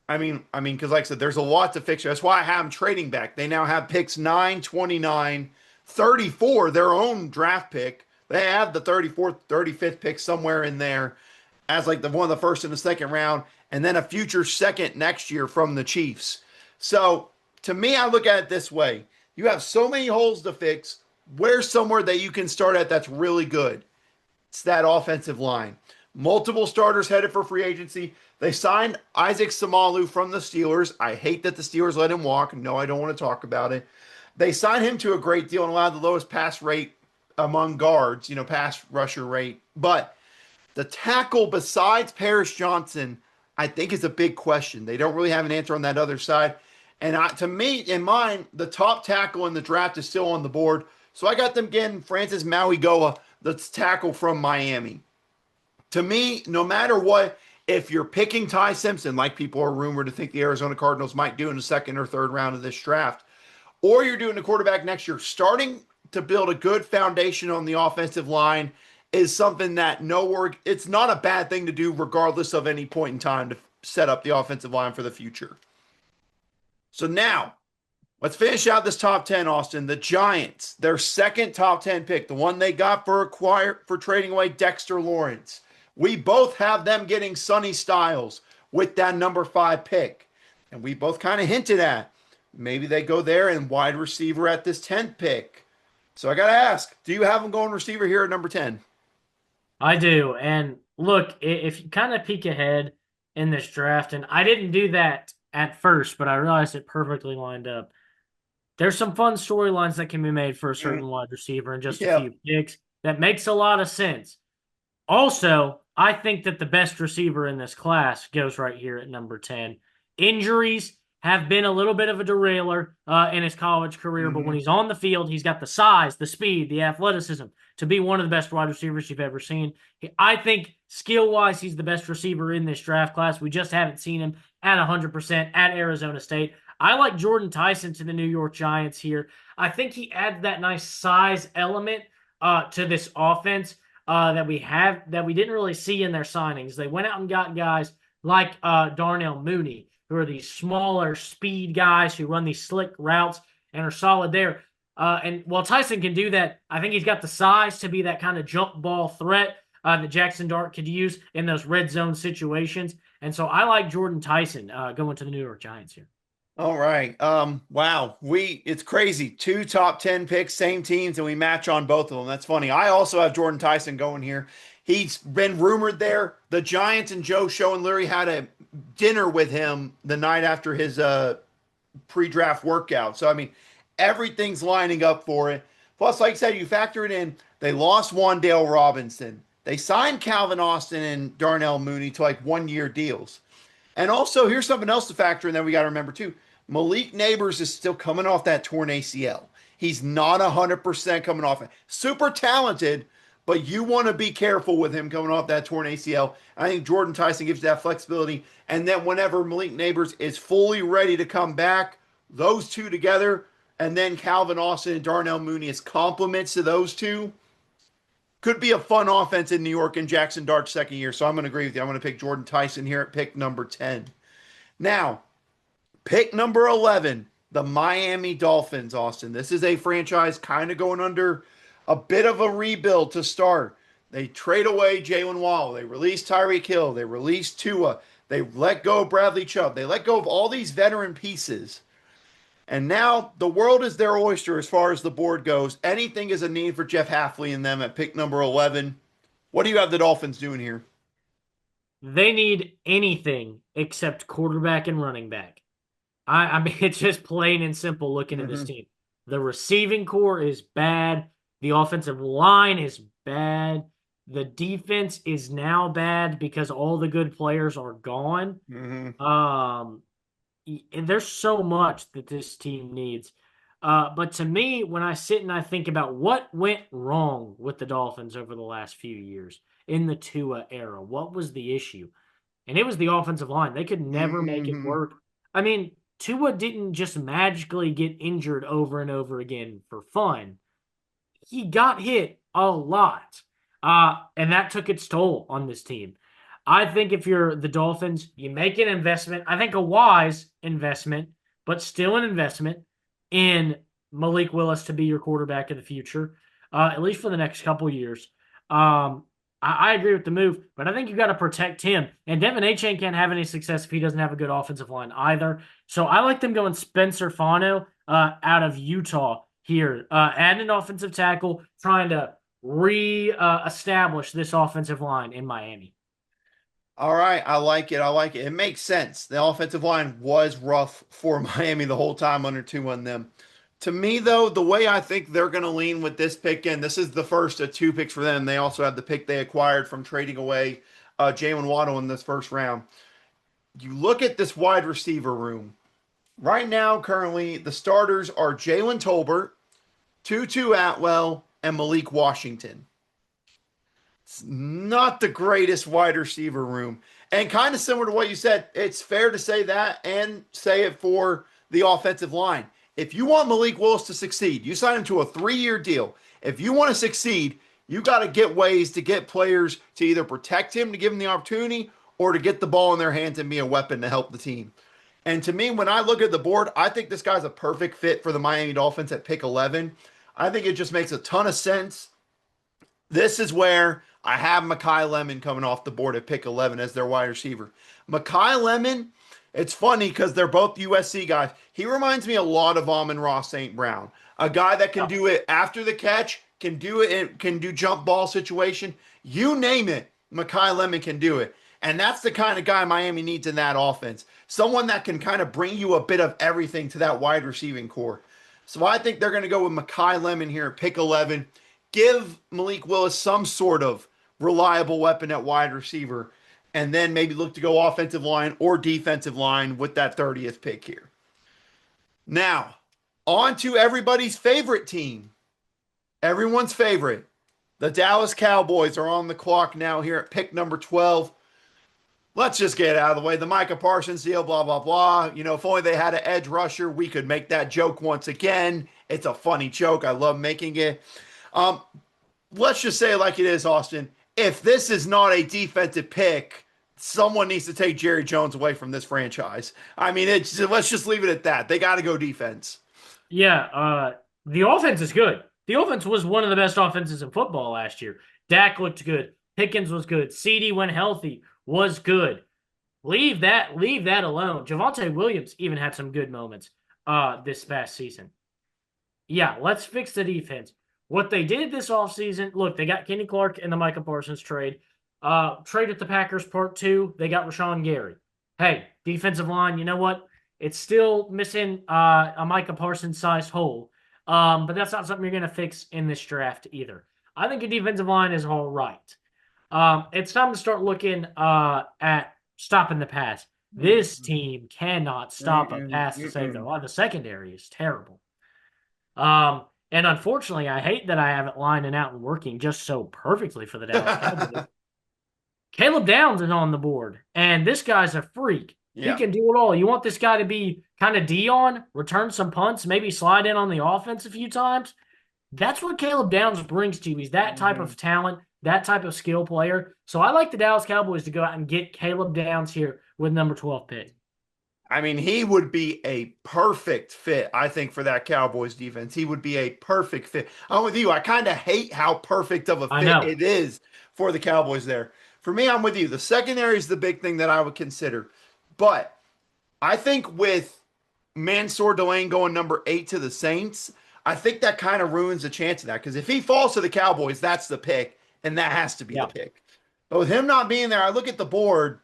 Because like I said, there's a lot to fix. That's why I have them trading back. They now have picks 9, 29, 34, their own draft pick. They have the 34th, 35th pick somewhere in there as like the one of the first and the second round, and then a future second next year from the Chiefs. So to me, I look at it this way: you have so many holes to fix. Where's somewhere that you can start at that's really good? It's that offensive line. Multiple starters headed for free agency. They signed Isaac Samalu from the Steelers. I hate that the Steelers let him walk. No, I don't want to talk about it. They signed him to a great deal and allowed the lowest pass rate among guards, pass rusher rate. But the tackle besides Paris Johnson, I think is a big question. They don't really have an answer on that other side. And to me, in mine, the top tackle in the draft is still on the board. So I got them getting Francis Mauigoa, the tackle from Miami. To me, no matter what, if you're picking Ty Simpson, like people are rumored to think the Arizona Cardinals might do in the second or third round of this draft, or you're doing a quarterback next year, starting to build a good foundation on the offensive line is something that it's not a bad thing to do regardless of any point in time to set up the offensive line for the future. So now let's finish out this top 10, Austin. The Giants, their second top 10 pick, the one they got for trading away Dexter Lawrence. We both have them getting Sonny Styles with that number 5 pick. And we both kind of hinted at maybe they go there and wide receiver at this 10th pick. So I got to ask, do you have them going receiver here at number 10? I do. And look, if you kind of peek ahead in this draft, and I didn't do that at first, but I realized it perfectly lined up. There's some fun storylines that can be made for a certain wide receiver in just a Yeah. few picks. That makes a lot of sense. Also, I think that the best receiver in this class goes right here at number 10. Injuries have been a little bit of a derailer in his college career, but when Mm-hmm. he's on the field, he's got the size, the speed, the athleticism to be one of the best wide receivers you've ever seen. I think skill wise, he's the best receiver in this draft class. We just haven't seen him at 100% at Arizona State. I like Jordan Tyson to the New York Giants here. I think he adds that nice size element to this offense that we didn't really see in their signings. They went out and got guys like Darnell Mooney, who are these smaller speed guys who run these slick routes and are solid there. And while Tyson can do that, I think he's got the size to be that kind of jump ball threat that Jackson Dart could use in those red zone situations. And so I like Jordan Tyson going to the New York Giants here. All right. Wow. It's crazy. Two top 10 picks, same teams, and we match on both of them. That's funny. I also have Jordan Tyson going here. He's been rumored there. The Giants and Joe Show and Larry had a dinner with him the night after his pre-draft workout. So I mean, everything's lining up for it. Plus, like I said, you factor it in. They lost Wandale Robinson. They signed Calvin Austin and Darnell Mooney to like 1 year deals. And also, here's something else to factor in that we got to remember too. Malik Neighbors is still coming off that torn ACL. He's not 100% coming off it. Super talented, but you want to be careful with him coming off that torn ACL. I think Jordan Tyson gives you that flexibility. And then whenever Malik Neighbors is fully ready to come back, those two together, and then Calvin Austin and Darnell Mooney as complements to those two, could be a fun offense in New York in Jackson Dart's second year. So I'm going to agree with you. I'm going to pick Jordan Tyson here at pick number 10. Now, pick number 11, the Miami Dolphins, Austin. This is a franchise kind of going under a bit of a rebuild to start. They trade away Jalen Waddle. They release Tyreek Hill. They release Tua. They let go of Bradley Chubb. They let go of all these veteran pieces. And now the world is their oyster as far as the board goes. Anything is a need for Jeff Hafley and them at pick number 11. What do you have the Dolphins doing here? They need anything except quarterback and running back. I mean, it's just plain and simple looking at this Mm-hmm. team. The receiving core is bad. The offensive line is bad. The defense is now bad because all the good players are gone. Mm-hmm. Um, and there's so much that this team needs. But to me, when I sit and I think about what went wrong with the Dolphins over the last few years in the Tua era, what was the issue? And it was the offensive line. They could never make it Mm-hmm. work. I mean, Tua didn't just magically get injured over and over again for fun. He got hit a lot. And that took its toll on this team. I think if you're the Dolphins, you make an investment. I think a wise investment, but still an investment in Malik Willis to be your quarterback of the future, at least for the next couple years. Um, I agree with the move, but I think you got to protect him. And Devin Achane can't have any success if he doesn't have a good offensive line either. So I like them going Spencer Fano out of Utah here, add an offensive tackle, trying to re-establish this offensive line in Miami. All right, I like it. I like it. It makes sense. The offensive line was rough for Miami the whole time under 2 on them. To me, though, the way I think they're going to lean with this pick, and this is the first of 2 picks for them. They also have the pick they acquired from trading away Jalen Waddle in this first round. You look at this wide receiver room. Right now, currently, the starters are Jalen Tolbert, Tutu Atwell, and Malik Washington. It's not the greatest wide receiver room. And kind of similar to what you said, it's fair to say that and say it for the offensive line. If you want Malik Willis to succeed, you sign him to a 3-year deal. If you want to succeed, you got to get ways to get players to either protect him to give him the opportunity or to get the ball in their hands and be a weapon to help the team. And to me, when I look at the board, I think this guy's a perfect fit for the Miami Dolphins at pick 11. I think it just makes a ton of sense. This is where I have Makai Lemon coming off the board at pick 11 as their wide receiver. Makai Lemon, it's funny because they're both USC guys. He reminds me a lot of Amon-Ra St. Brown, a guy that can do it after the catch, can do it, can do jump ball situation. You name it, Makai Lemon can do it. And that's the kind of guy Miami needs in that offense. Someone that can kind of bring you a bit of everything to that wide receiving core. So I think they're going to go with Makai Lemon here at pick 11. Give Malik Willis some sort of reliable weapon at wide receiver, and then maybe look to go offensive line or defensive line with that 30th pick here. Now, on to everybody's favorite team. Everyone's favorite. The Dallas Cowboys are on the clock now here at pick number 12. Let's just get it out of the way. The Micah Parsons deal, blah, blah, blah. You know, if only they had an edge rusher, we could make that joke once again. It's a funny joke. I love making it. Um, let's just say it like it is, Austin. If this is not a defensive pick, someone needs to take Jerry Jones away from this franchise. I mean, let's just leave it at that. They got to go defense. Yeah, the offense is good. The offense was one of the best offenses in football last year. Dak looked good. Pickens was good. CD, when healthy, was good. Leave that alone. Javonte Williams even had some good moments this past season. Yeah, let's fix the defense. What they did this offseason, look, they got Kenny Clark in the Micah Parsons trade. Trade at the Packers part 2, they got Rashawn Gary. Hey, defensive line, you know what? It's still missing a Micah Parsons sized hole. But that's not something you're going to fix in this draft either. I think your defensive line is all right. It's time to start looking at stopping the pass. This team cannot stop a Mm-mm, pass to save their mm-mm. life. The secondary is terrible. And unfortunately, I hate that I have it lining out and working just so perfectly for the Dallas Cowboys. Caleb Downs is on the board, and this guy's a freak. He Yeah. can do it all. You want this guy to be kind of Dion, return some punts, maybe slide in on the offense a few times. That's what Caleb Downs brings to you. He's that type Mhm. of talent, that type of skill player. So I like the Dallas Cowboys to go out and get Caleb Downs here with number 12 pick. I mean, he would be a perfect fit, I think, for that Cowboys defense. He would be a perfect fit. I'm with you. I kind of hate how perfect of a I fit know. it is for the Cowboys there. For me, I'm with you. The secondary is the big thing that I would consider. But I think with Mansour Delane going number 8 to the Saints, I think that kind of ruins the chance of that. Because if he falls to the Cowboys, that's the pick, and that has to be the Yeah. pick. But with him not being there, I look at the board,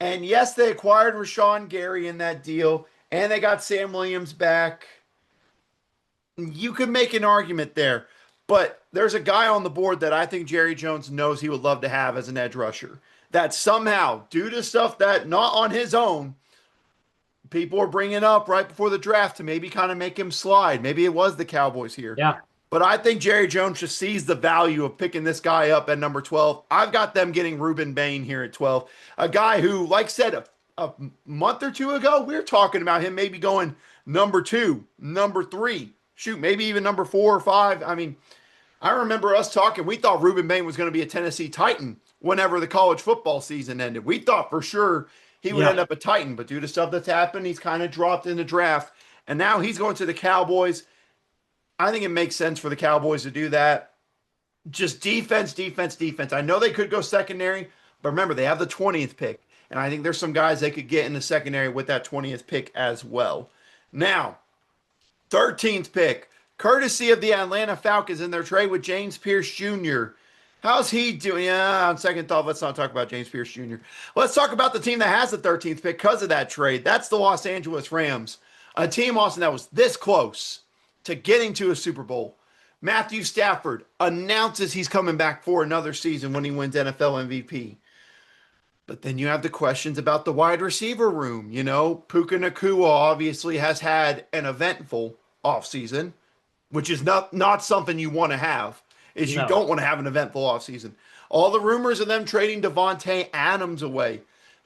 and yes, they acquired Rashawn Gary in that deal, and they got Sam Williams back. You could make an argument there, but there's a guy on the board that I think Jerry Jones knows he would love to have as an edge rusher. That somehow, due to stuff that not on his own, people are bringing up right before the draft to maybe kind of make him slide. Maybe it was the Cowboys here. Yeah. But I think Jerry Jones just sees the value of picking this guy up at number 12. I've got them getting Ruben Bain here at 12. A guy who, like I said, a month or two ago, we were talking about him maybe going number 2, number 3, shoot, maybe even number 4 or 5. I mean, I remember us talking. We thought Ruben Bain was going to be a Tennessee Titan whenever the college football season ended. We thought for sure he would end Yeah. up a Titan, but due to stuff that's happened, he's kind of dropped in the draft. And now he's going to the Cowboys. I think it makes sense for the Cowboys to do that. Just defense, defense, defense. I know they could go secondary, but remember, they have the 20th pick. And I think there's some guys they could get in the secondary with that 20th pick as well. Now, 13th pick, courtesy of the Atlanta Falcons in their trade with James Pierce Jr. How's he doing? Yeah, on second thought, let's not talk about James Pierce Jr. Let's talk about the team that has the 13th pick because of that trade. That's the Los Angeles Rams, a team, Austin, that was this close to getting to a Super Bowl. Matthew Stafford announces he's coming back for another season when he wins NFL MVP. But then you have the questions about the wide receiver room. You know, Puka Nakua obviously has had an eventful offseason, which is not something you want to have, is you No. don't want to have an eventful offseason. All the rumors of them trading Devontae Adams away.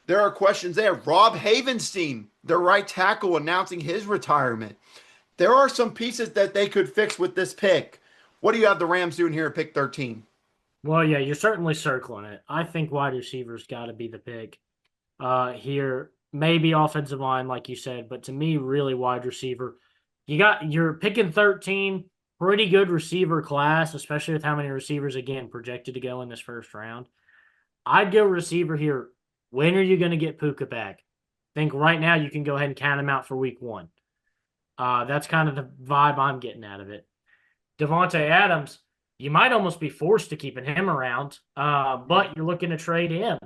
There are questions there. Rob Havenstein, their right tackle, announcing his retirement. There are some pieces that they could fix with this pick. What do you have the Rams doing here at pick 13? Well, yeah, you're certainly circling it. I think wide receivers got to be the pick here. Maybe offensive line, like you said, but to me, really wide receiver. You're picking 13, pretty good receiver class, especially with how many receivers again projected to go in this first round. I'd go receiver here. When are you going to get Puka back? Think right now you can go ahead and count him out for week one. That's kind of the vibe I'm getting out of it. Devontae Adams, you might almost be forced to keeping him around, but you're looking to trade him.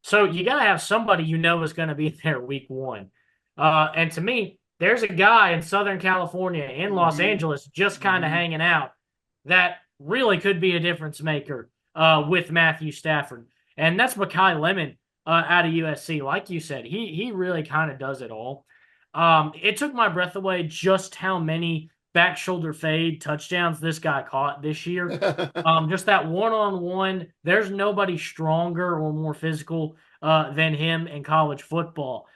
So you got to have somebody you know is going to be there week one. And to me, there's a guy in Southern California, in Los Mm-hmm. Angeles, just kind of Mm-hmm. hanging out that really could be a difference maker with Matthew Stafford. And that's Makai Lemon out of USC. Like you said, he really kind of does it all. It took my breath away just how many back shoulder fade touchdowns this guy caught this year. Just that one-on-one, there's nobody stronger or more physical than him in college football.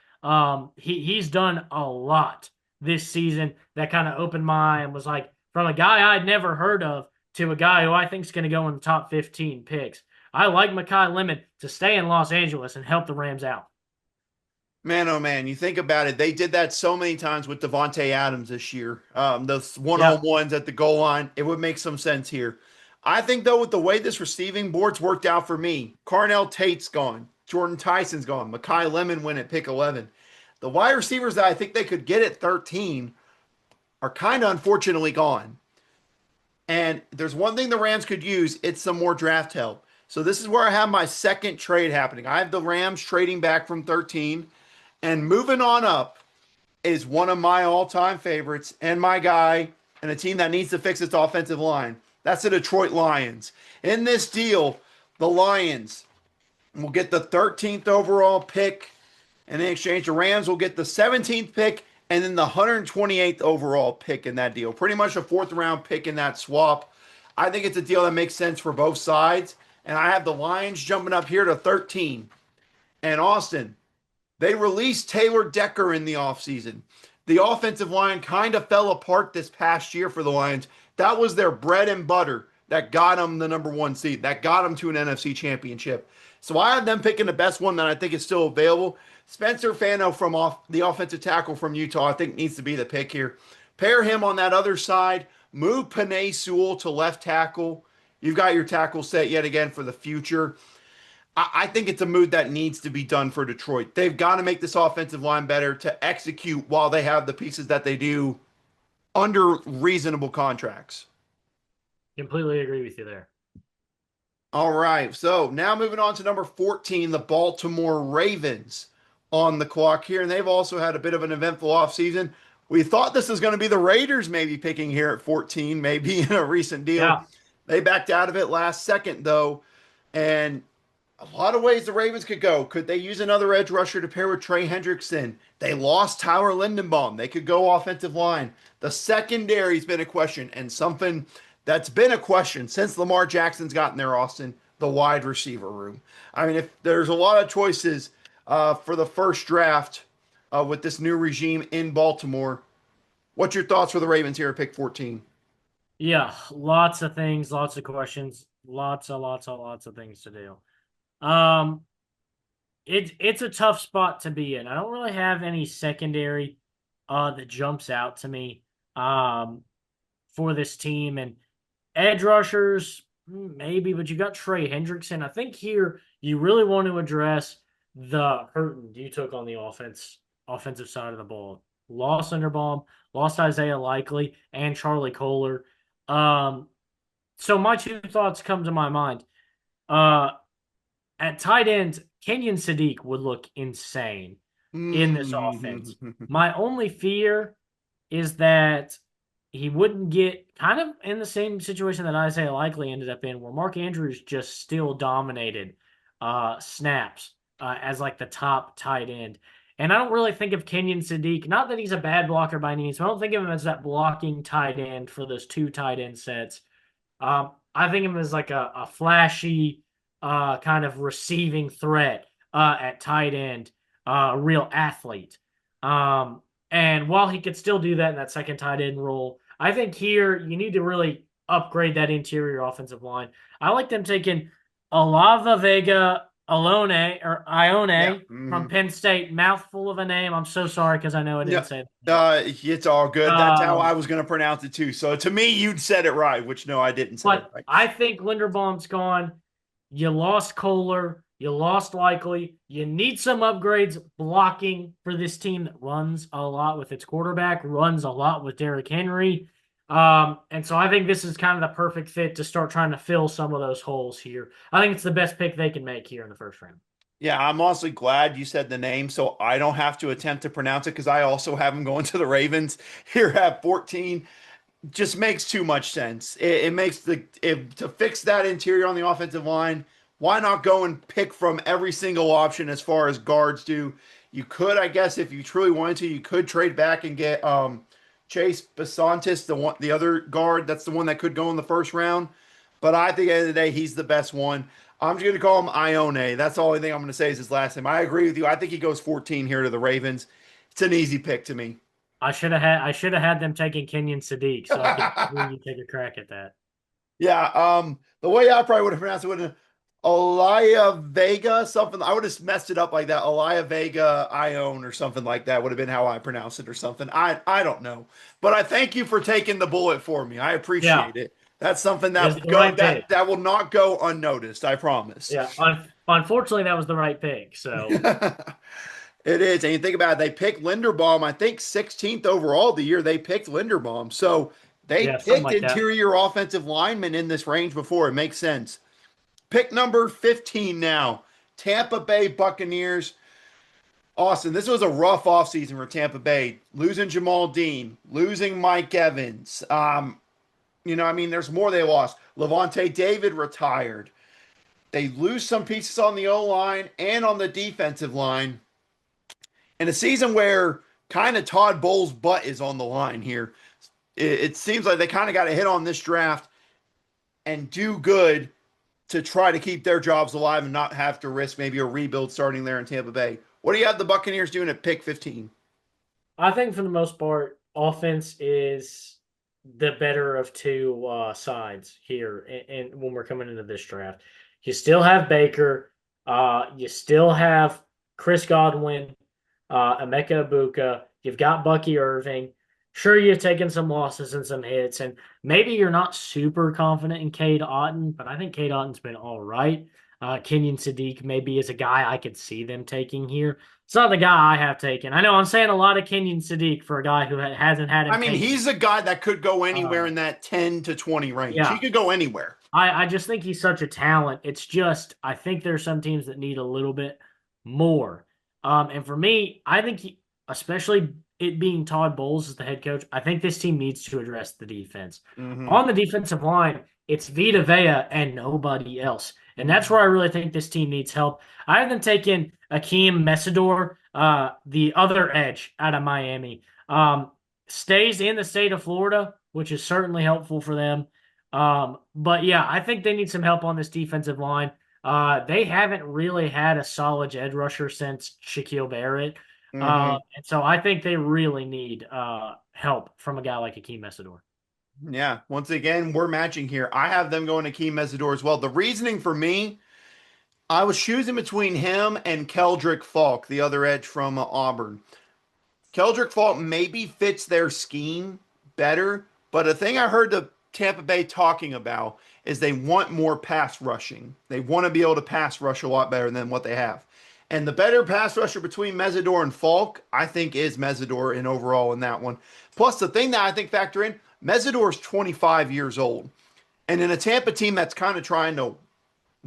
He's done a lot this season that kind of opened my eye and was like, from a guy I'd never heard of to a guy who I think is going to go in the top 15 picks. I like Makai Lemon to stay in Los Angeles and help the Rams out. Man, oh man, you think about it. They did that so many times with Devontae Adams this year. Those Yeah, one-on-ones at the goal line. It would make some sense here. I think, though, with the way this receiving board's worked out for me, Carnell Tate's gone. Jordan Tyson's gone. Makai Lemon went at pick 11. The wide receivers that I think they could get at 13 are kind of unfortunately gone. And there's one thing the Rams could use, it's some more draft help. So this is where I have my second trade happening. I have the Rams trading back from 13 and moving on up is one of my all-time favorites and my guy and a team that needs to fix its offensive line. That's the Detroit Lions. In this deal, the Lions will get the 13th overall pick And in exchange, the Rams will get the 17th pick and then the 128th overall pick in that deal. Pretty much a fourth round pick in that swap. I think it's a deal that makes sense for both sides. And I have the Lions jumping up here to 13. And Austin, they released Taylor Decker in the offseason. The offensive line kind of fell apart this past year for the Lions. That was their bread and butter that got them the number one seed, that got them to an NFC championship. So I have them picking the best one that I think is still available. Spencer Fano from the offensive tackle from Utah, I think needs to be the pick here. Pair him on that other side. Move Panay Sewell to left tackle. You've got your tackle set yet again for the future. I think it's a move that needs to be done for Detroit. They've got to make this offensive line better to execute while they have the pieces that they do under reasonable contracts. Completely agree with you there. All right. So now moving on to number 14, the Baltimore Ravens on the clock here. And they've also had a bit of an eventful offseason. We thought this was going to be the Raiders maybe picking here at 14, maybe in a recent deal. Yeah. They backed out of it last second, though. And a lot of ways the Ravens could go. Could they use another edge rusher to pair with Trey Hendrickson? They lost Tyler Lindenbaum. They could go offensive line. The secondary's been a question, and something that's been a question since Lamar Jackson's gotten there, Austin, the wide receiver room. I mean, if there's a lot of choices for the first draft with this new regime in Baltimore, what's your thoughts for the Ravens here at pick 14? Yeah, lots of things, lots of questions, lots of things to do. Um, it's a tough spot to be in. I don't really have any secondary that jumps out to me for this team. And edge rushers, maybe, but you got Trey Hendrickson. I think here you really want to address the hurting you took on the offensive side of the ball. Lost Linderbaum, lost Isaiah Likely, and Charlie Kohler. So my two thoughts come to my mind. At tight end, Kenyon Sadiq would look insane in this offense. My only fear is that he wouldn't get kind of in the same situation that Isaiah Likely ended up in, where Mark Andrews just still dominated snaps as like the top tight end. And I don't really think of Kenyon Sadiq, not that he's a bad blocker by any means, but I don't think of him as that blocking tight end for those two tight end sets. I think of him as like a flashy kind of receiving threat at tight end, a real athlete. And while he could still do that in that second tight end role, I think here you need to really upgrade that interior offensive line. I like them taking Olava Vega Ione from Penn State. Mouthful of a name. I'm so sorry because I know I didn't say that. It's all good. That's how I was going to pronounce it too. So to me, you'd said it right, which no, I didn't say it right. I think Linderbaum's gone. You lost Kohler. You lost Likely. You need some upgrades blocking for this team that runs a lot with its quarterback, runs a lot with Derrick Henry. And so I think this is kind of the perfect fit to start trying to fill some of those holes here. I think it's the best pick they can make here in the first round. Yeah, I'm honestly glad you said the name so I don't have to attempt to pronounce it because I also have him going to the Ravens here at 14. Just makes too much sense. It makes to fix that interior on the offensive line. Why not go and pick from every single option as far as guards do? You could, I guess, if you truly wanted to, you could trade back and get Chase Basantis, the other guard. That's the one that could go in the first round. But I think at the end of the day, he's the best one. I'm just going to call him Ione. That's the only thing I'm going to say is his last name. I agree with you. I think he goes 14 here to the Ravens. It's an easy pick to me. I should have had them taking Kenyon Sadiq, so I could really take a crack at that. Yeah, the way I probably would have pronounced it would have Elia Vega, something. I would have messed it up like that. Elia Vega Ione or something like that would have been how I pronounce it or something. I don't know. But I thank you for taking the bullet for me. I appreciate it. That's something that will not go unnoticed, I promise. Yeah. Unfortunately, that was the right pick. So it is. And you think about it, they picked Linderbaum, I think 16th overall the year they picked Linderbaum. So they picked like interior offensive linemen in this range before. It makes sense. Pick number 15 now. Tampa Bay Buccaneers. Austin, this was a rough offseason for Tampa Bay. Losing Jamal Dean, losing Mike Evans. There's more they lost. Levante David retired. They lose some pieces on the O-line and on the defensive line. in a season where kind of Todd Bowles' butt is on the line here, it seems like they kind of got to hit on this draft and do good to try to keep their jobs alive and not have to risk maybe a rebuild starting there in Tampa Bay. What do you have the Buccaneers doing at pick 15? I think for the most part, offense is the better of two sides here, and when we're coming into this draft, you still have Baker, you still have Chris Godwin, Emeka Ibuka. You've got Bucky Irving. Sure, you've taken some losses and some hits, and maybe you're not super confident in Cade Otton, but I think Cade Otton's been all right. Kenyon Sadiq maybe is a guy I could see them taking here. It's not the guy I have taken. I know I'm saying a lot of Kenyon Sadiq for a guy who hasn't had I him mean, taken. he's a guy that could go anywhere Uh, in that 10 to 20 range. He yeah, could go anywhere. I just think he's such a talent. It's just I think there's some teams that need a little bit more. And for me, I think especially it being Todd Bowles as the head coach, I think this team needs to address the defense. Mm-hmm. On the defensive line, it's Vita Vea and nobody else. And that's Mm-hmm. where I really think this team needs help. I haven't taken Akeem Messidor, the other edge out of Miami. Stays in the state of Florida, which is certainly helpful for them. But yeah, I think they need some help on this defensive line. They haven't really had a solid edge rusher since Shaquille Barrett. Mm-hmm. And so I think they really need help from a guy like Akeem Messidor. Yeah. Once again, we're matching here. I have them going to Key Mesidor as well. The reasoning for me, I was choosing between him and Keldrick Falk, the other edge from Auburn. Keldrick Falk maybe fits their scheme better, but a thing I heard the Tampa Bay talking about is they want more pass rushing. They want to be able to pass rush a lot better than what they have. And the better pass rusher between Mesidor and Falk, I think, is Mesidor in overall in that one. Plus, the thing that I think factor in, Mesidor is 25 years old. And in a Tampa team that's kind of trying to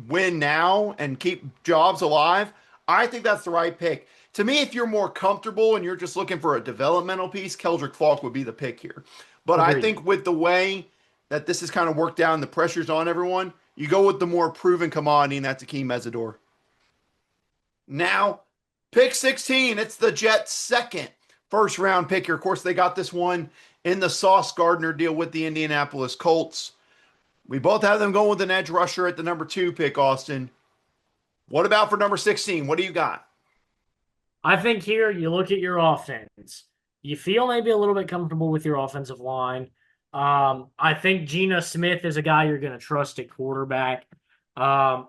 win now and keep jobs alive, I think that's the right pick. To me, if you're more comfortable and you're just looking for a developmental piece, Keldrick Falk would be the pick here. But I Agreed. think with the way that this has kind of worked out and the pressure's on everyone, you go with the more proven commodity, and that's Akeem Mesidor. Now, pick 16, it's the Jets' second first round pick here. Of course, they got this one in the Sauce Gardner deal with the Indianapolis Colts. We both have them going with an edge rusher at the number 2 pick, Austin. What about for number 16? What do you got? I think here you look at your offense. You feel maybe a little bit comfortable with your offensive line. I think Geno Smith is a guy you're going to trust at quarterback. Um,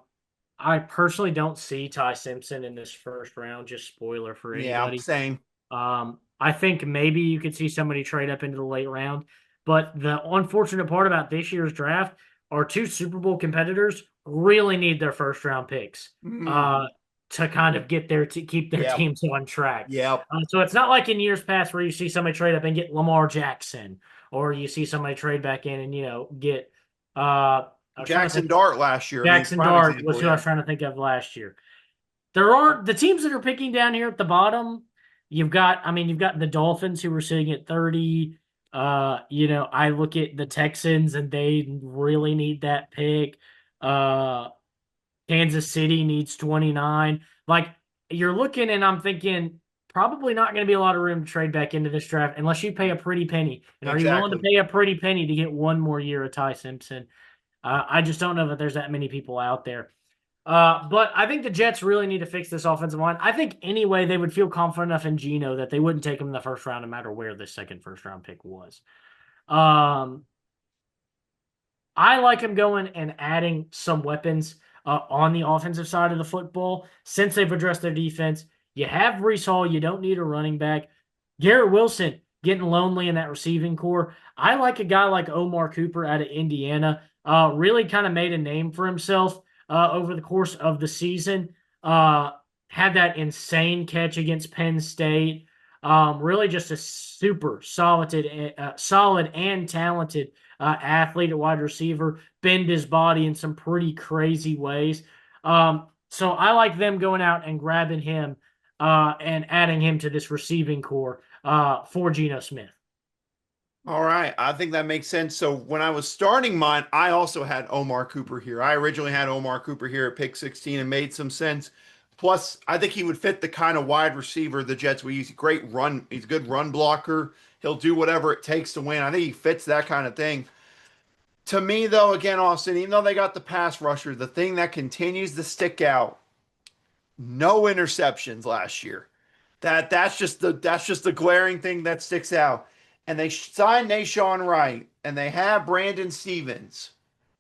I personally don't see Ty Simpson in this first round. Just spoiler for Yeah, anybody. same. I think maybe you could see somebody trade up into the late round. But the unfortunate part about this year's draft, our two Super Bowl competitors really need their first round picks Mm-hmm. to kind of get there to keep their Yep. teams on track. Yep. So it's not like in years past where you see somebody trade up and get Lamar Jackson, or you see somebody trade back in and get. I was trying to Jackson think. Dart last year. I mean, Jackson prime Dart was example. who I was Yeah. trying to think of last year. There are the teams that are picking down here at the bottom. You've got the Dolphins who were sitting at 30. I look at the Texans and they really need that pick. Uh, Kansas City needs 29. Like you're looking and I'm thinking probably not going to be a lot of room to trade back into this draft unless you pay a pretty penny. And are you willing to Exactly. pay a pretty penny to get one more year of Ty Simpson? I just don't know that there's that many people out there. But I think the Jets really need to fix this offensive line. I think anyway they would feel confident enough in Geno that they wouldn't take him in the first round no matter where the second first round pick was. Um, I like him going and adding some weapons on the offensive side of the football since they've addressed their defense. You have Brees Hall. You don't need a running back. Garrett Wilson getting lonely in that receiving core. I like a guy like Omar Cooper out of Indiana. Really kind of made a name for himself over the course of the season. Had that insane catch against Penn State. Really just a super solid and talented athlete at wide receiver, bend his body in some pretty crazy ways. So I like them going out and grabbing him and adding him to this receiving core for Geno Smith. All right. I think that makes sense. So when I was starting mine, I also had Omar Cooper here. I originally had Omar Cooper here at pick 16 and made some sense Plus, I think he would fit the kind of wide receiver the Jets will use. Great run. He's a good run blocker. He'll do whatever it takes to win. I think he fits that kind of thing. To me, though, again, Austin, even though they got the pass rusher, the thing that continues to stick out, no interceptions last year. That's just the glaring thing that sticks out. And they signed Nashawn Wright and they have Brandon Stevens.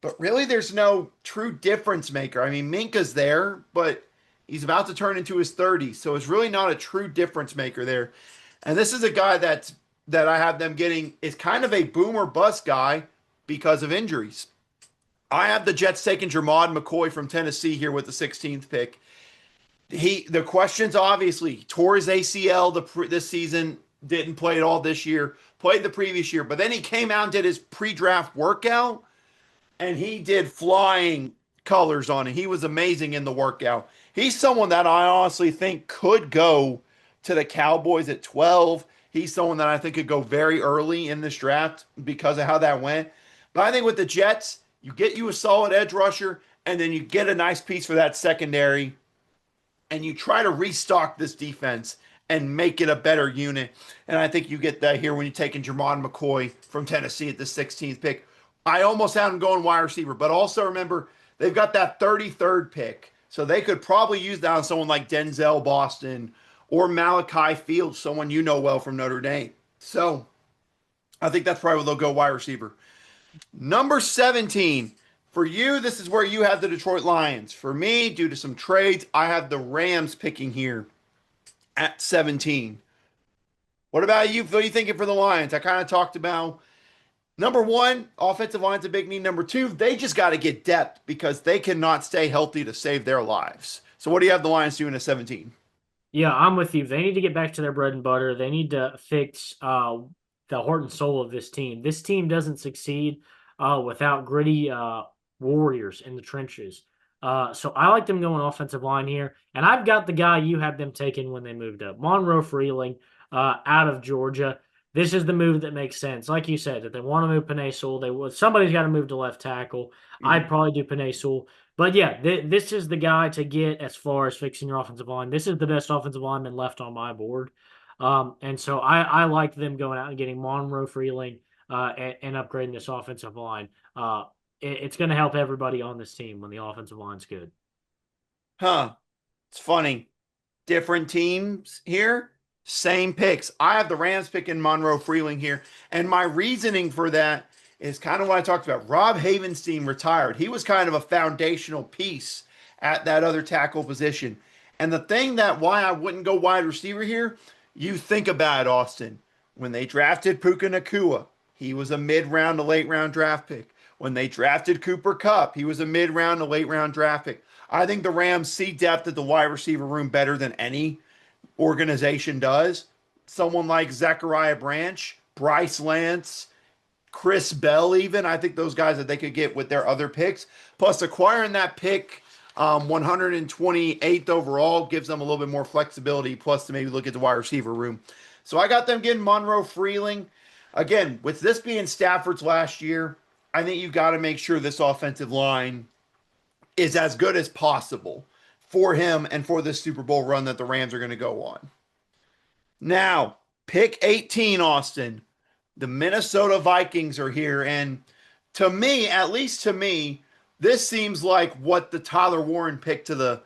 But really there's no true difference maker. I mean, Minka's there, but he's about to turn into his 30s. So it's really not a true difference maker there. And this is a guy that I have them getting is kind of a boomer bust guy because of injuries. I have the Jets taking Jermod McCoy from Tennessee here with the 16th pick. The questions obviously tore his ACL this season, didn't play at all this year, played the previous year, but then he came out and did his pre-draft workout and he did flying colors on it. He was amazing in the workout. He's someone that I honestly think could go to the Cowboys at 12. He's someone that I think could go very early in this draft because of how that went. But I think with the Jets, you get you a solid edge rusher and then you get a nice piece for that secondary and you try to restock this defense and make it a better unit. And I think you get that here when you're taking Jermon McCoy from Tennessee at the 16th pick. I almost had him going wide receiver, but also remember they've got that 33rd pick. So they could probably use that on someone like Denzel Boston or Malachi Fields, someone you know well from Notre Dame. So I think that's probably where they'll go wide receiver. Number 17. For you, this is where you have the Detroit Lions. For me, due to some trades, I have the Rams picking here at 17. What about you? What are you thinking for the Lions? I kind of talked about number one, offensive line's a big need. Number two, they just got to get depth because they cannot stay healthy to save their lives. So what do you have the Lions doing at 17? Yeah, I'm with you. They need to get back to their bread and butter. They need to fix the heart and soul of this team. This team doesn't succeed without gritty warriors in the trenches. So I like them going offensive line here. And I've got the guy you had them taking when they moved up, Monroe Freeling out of Georgia. This is the move that makes sense. Like you said, if they want to move Penei Sewell, somebody's got to move to left tackle. I'd Mhm. probably do Penei Sewell. But yeah, this is the guy to get as far as fixing your offensive line. This is the best offensive lineman left on my board. And so I like them going out and getting Monroe Freeling and upgrading this offensive line. It's going to help everybody on this team when the offensive line's good. Huh. It's funny. Different teams here, same picks. I have the Rams picking Monroe Freeling here. And my reasoning for that is kind of what I talked about. Rob Havenstein retired. He was kind of a foundational piece at that other tackle position. And the thing that why I wouldn't go wide receiver here, you think about it, Austin. When they drafted Puka Nakua, he was a mid-round to late-round draft pick. When they drafted Cooper Kupp, he was a mid-round to late-round draft pick. I think the Rams see depth at the wide receiver room better than any organization does. Someone like Zachariah Branch, Bryce Lance, Chris Bell, even. I think those guys that they could get with their other picks. Plus, acquiring that pick 128th overall gives them a little bit more flexibility, plus to maybe look at the wide receiver room. So I got them getting Monroe Freeling. Again, with this being Stafford's last year, I think you've got to make sure this offensive line is as good as possible for him and for this Super Bowl run that the Rams are going to go on. Now, pick 18, Austin. The Minnesota Vikings are here. And to me, at least to me, this seems like what the Tyler Warren pick to the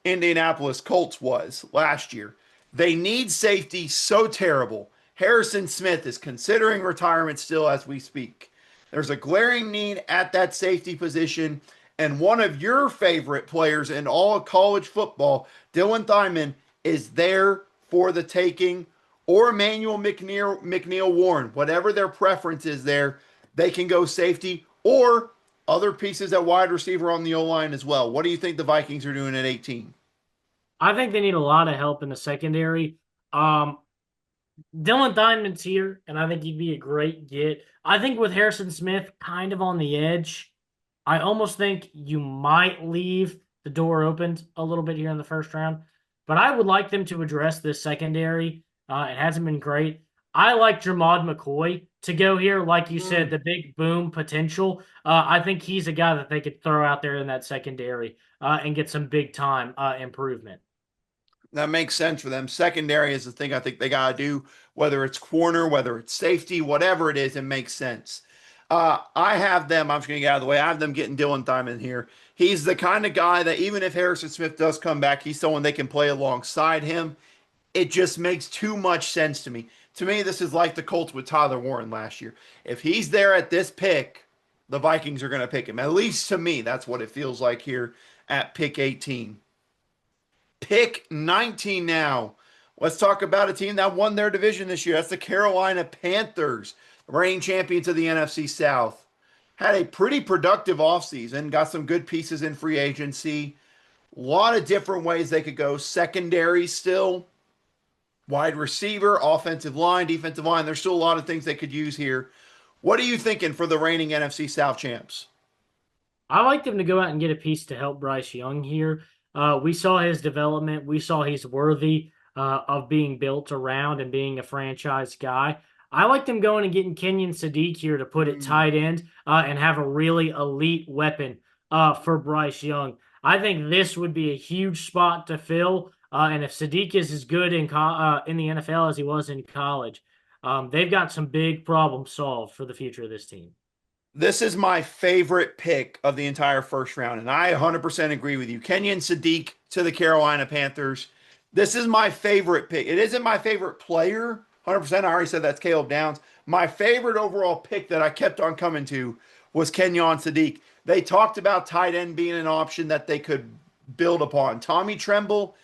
Indianapolis Colts was last year. They need safety so terrible. Harrison Smith is considering retirement still as we speak. There's a glaring need at that safety position. And one of your favorite players in all of college football, Dylan Thyman, is there for the taking, or Emmanuel McNeil Warren, whatever their preference is there, they can go safety or other pieces at wide receiver on the O line as well. What do you think the Vikings are doing at 18? I think they need a lot of help in the secondary. Um, Dylan Diamond's here, and I think he'd be a great get. I think with Harrison Smith kind of on the edge, I almost think you might leave the door opened a little bit here in the first round. But I would like them to address this secondary. It hasn't been great. I like Jermod McCoy to go here. Like you said, Mm. the big boom potential. I think he's a guy that they could throw out there in that secondary and get some big time improvement. That makes sense for them. Secondary is the thing I think they got to do, whether it's corner, whether it's safety, whatever it is, it makes sense. I have them, I'm just going to get out of the way. I have them getting Dylan Diamond here. He's the kind of guy that even if Harrison Smith does come back, he's someone they can play alongside him. It just makes too much sense to me. To me, this is like the Colts with Tyler Warren last year. If he's there at this pick, the Vikings are going to pick him. At least to me, that's what it feels like here at pick 18. Pick 19 now. Let's talk about a team that won their division this year. That's the Carolina Panthers, reigning champions of the NFC South. Had a pretty productive offseason, got some good pieces in free agency. A lot of different ways they could go. Secondary still, wide receiver, offensive line, defensive line. There's still a lot of things they could use here. What are you thinking for the reigning NFC South champs? I like them to go out and get a piece to help Bryce Young here. We saw his development. We saw he's worthy of being built around and being a franchise guy. I like them going and getting Kenyon Sadiq here to put it Mm. tight end and have a really elite weapon for Bryce Young. I think this would be a huge spot to fill. And if Sadiq is as good in the NFL as he was in college, they've got some big problems solved for the future of this team. This is my favorite pick of the entire first round, and I 100% agree with you. Kenyon Sadiq to the Carolina Panthers. This is my favorite pick. It isn't my favorite player, 100%. I already said that's Caleb Downs. My favorite overall pick that I kept on coming to was Kenyon Sadiq. They talked about tight end being an option that they could build upon. Tommy Tremble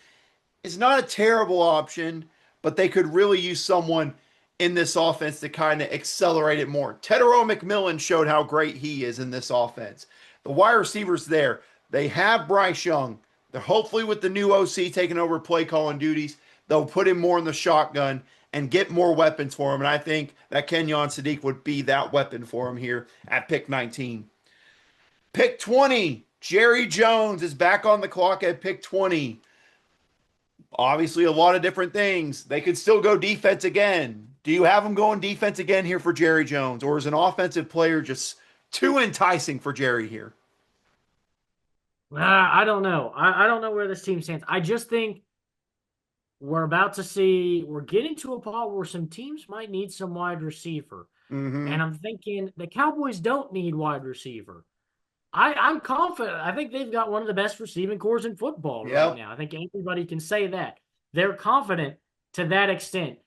is not a terrible option, but they could really use someone in this offense to kind of accelerate it more. Tedero McMillan showed how great he is in this offense. The wide receivers there, they have Bryce Young. They're hopefully with the new OC taking over play calling duties, they'll put him more in the shotgun and get more weapons for him. And I think that Kenyon Sadiq would be that weapon for him here at pick 19. Pick 20, Jerry Jones is back on the clock at pick 20. Obviously, a lot of different things. They could still go defense again. Do you have them going defense again here for Jerry Jones, or is an offensive player just too enticing for Jerry here? I don't know. I don't know where this team stands. I just think we're getting to a part where some teams might need some wide receiver. Mm-hmm. And I'm thinking the Cowboys don't need wide receiver. I'm confident. I think they've got one of the best receiving cores in football right Yep. now. I think everybody can say that. They're confident to that extent.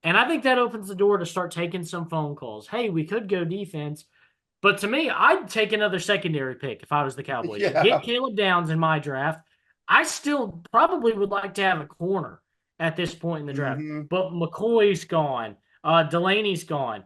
And I think that opens the door to start taking some phone calls. Hey, we could go defense. But to me, I'd take another secondary pick if I was the Cowboys. Get Yeah. Caleb Downs in my draft. I still probably would like to have a corner at this point in the draft. Mm-hmm. But McCoy's gone. Delaney's gone.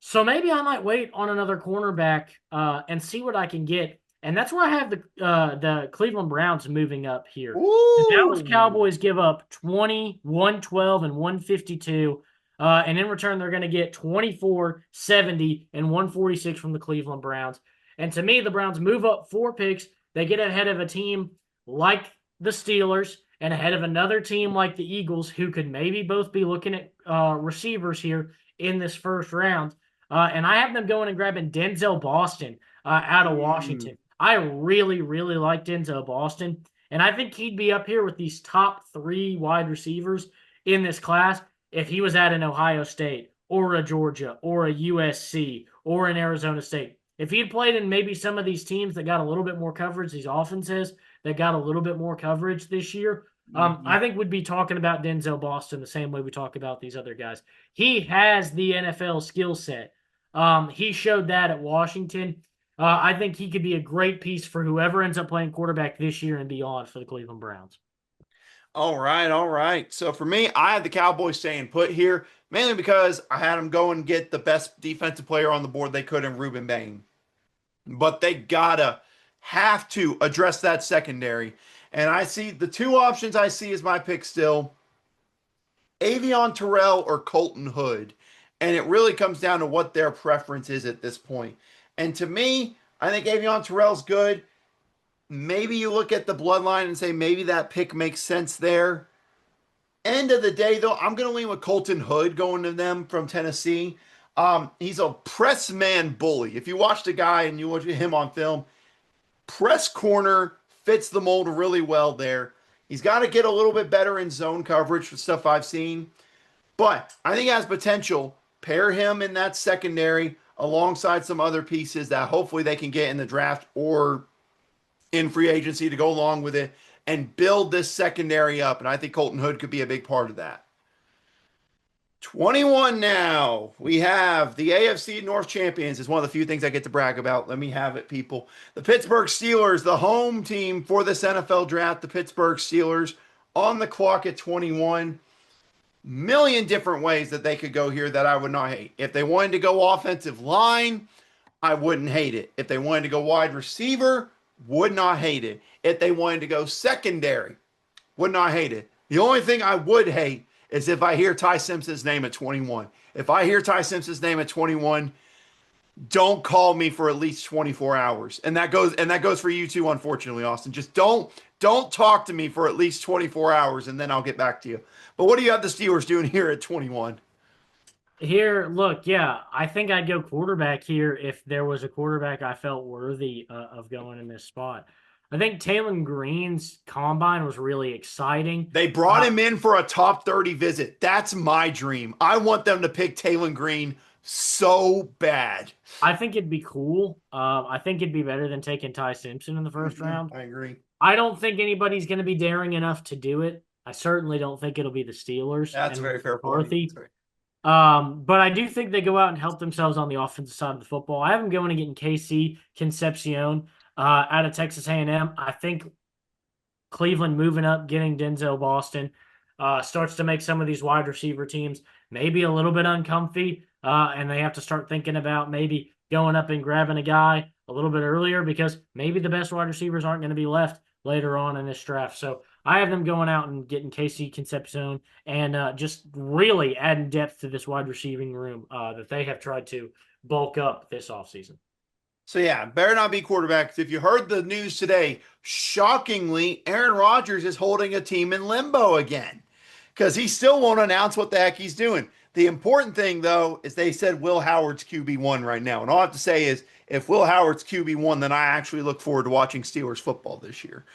So maybe I might wait on another cornerback and see what I can get. And that's where I have the Cleveland Browns moving up here. The Dallas Ooh. Cowboys give up 20, 112, and 152. And in return, they're going to get 24, 70, and 146 from the Cleveland Browns. And to me, the Browns move up 4 picks. They get ahead of a team like the Steelers and ahead of another team like the Eagles, who could maybe both be looking at receivers here in this first round. And I have them going and grabbing Denzel Boston out of Mm. Washington. I really, really like Denzel Boston. And I think he'd be up here with these top 3 wide receivers in this class if he was at an Ohio State or a Georgia or a USC or an Arizona State. If he had played in maybe some of these teams that got a little bit more coverage, these offenses that got a little bit more coverage this year, Mm-hmm. I think we'd be talking about Denzel Boston the same way we talk about these other guys. He has the NFL skill set. He showed that at Washington. I think he could be a great piece for whoever ends up playing quarterback this year and beyond for the Cleveland Browns. All right, all right. So for me, I had the Cowboys staying put here, mainly because I had them go and get the best defensive player on the board they could in Ruben Bain. But they gotta have to address that secondary. And I see the two options I see as my pick still Avion Terrell or Colton Hood. And it really comes down to what their preference is at this point. And to me, I think Avion Terrell's good. Maybe you look at the bloodline and say maybe that pick makes sense there. End of the day, though, I'm going to lean with Colton Hood going to them from Tennessee. He's a press man bully. If you watch the guy and you watch him on film, press corner fits the mold really well there. He's got to get a little bit better in zone coverage for stuff I've seen, but I think he has potential. Pair him in that secondary alongside some other pieces that hopefully they can get in the draft or in free agency to go along with it and build this secondary up. And I think Colton Hood could be a big part of that. 21 now. We have the AFC North champions. Is one of the few things I get to brag about. Let me have it, people. The Pittsburgh Steelers, the home team for this NFL draft. The Pittsburgh Steelers on the clock at 21. Million different ways that they could go here that I would not hate. If they wanted to go offensive line, I wouldn't hate it. If they wanted to go wide receiver, would not hate it. If they wanted to go secondary, would not hate it. The only thing I would hate is if I hear Ty Simpson's name at 21. If I hear Ty Simpson's name at 21, don't call me for at least 24 hours. And that goes for you too, unfortunately, Austin. Just don't talk to me for at least 24 hours and then I'll get back to you. But what do you have the Steelers doing here at 21? Here, look, yeah, I think I'd go quarterback here if there was a quarterback I felt worthy of going in this spot. I think Taylor Green's combine was really exciting. They brought him in for a top 30 visit. That's my dream. I want them to pick Taylor Green so bad. I think it'd be cool. I think it'd be better than taking Ty Simpson in the first round. I agree. I don't think anybody's going to be daring enough to do it. I certainly don't think it'll be the Steelers That's a and very fair point. McCarthy. That's right. But I do think they go out and help themselves on the offensive side of the football. I have them going and getting KC Concepcion out of Texas A&M. I think Cleveland moving up, getting Denzel Boston, starts to make some of these wide receiver teams maybe a little bit uncomfy, and they have to start thinking about maybe going up and grabbing a guy a little bit earlier because maybe the best wide receivers aren't going to be left later on in this draft. So I have them going out and getting KC Concepcion and just really adding depth to this wide receiving room that they have tried to bulk up this offseason. So yeah, better not be quarterbacks. If you heard the news today, shockingly, Aaron Rodgers is holding a team in limbo again because he still won't announce what the heck he's doing. The important thing, though, is they said Will Howard's QB1 right now. And all I have to say is if Will Howard's QB1, then I actually look forward to watching Steelers football this year.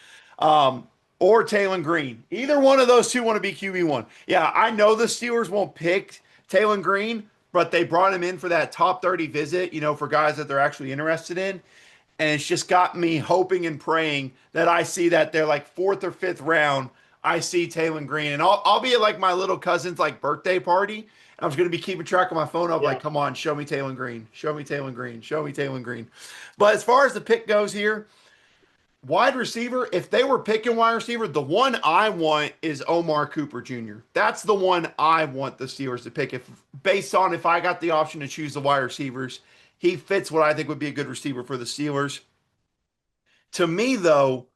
Or Taylor Green. Either one of those two want to be QB1. Yeah, I know the Steelers won't pick Taylor Green, but they brought him in for that top 30 visit, for guys that they're actually interested in. And it's just got me hoping and praying that I see that they're like fourth or fifth round. I see Taylor Green, and I'll be at like my little cousin's like birthday party. And I'm just gonna be keeping track of my phone up, like, come on, show me Taylor Green, show me Taylor Green, show me Taylor Green. But as far as the pick goes here, wide receiver, if they were picking wide receiver, the one I want is Omar Cooper Jr. That's the one I want the Steelers to pick. If based on if I got the option to choose the wide receivers, he fits what I think would be a good receiver for the Steelers. To me, though,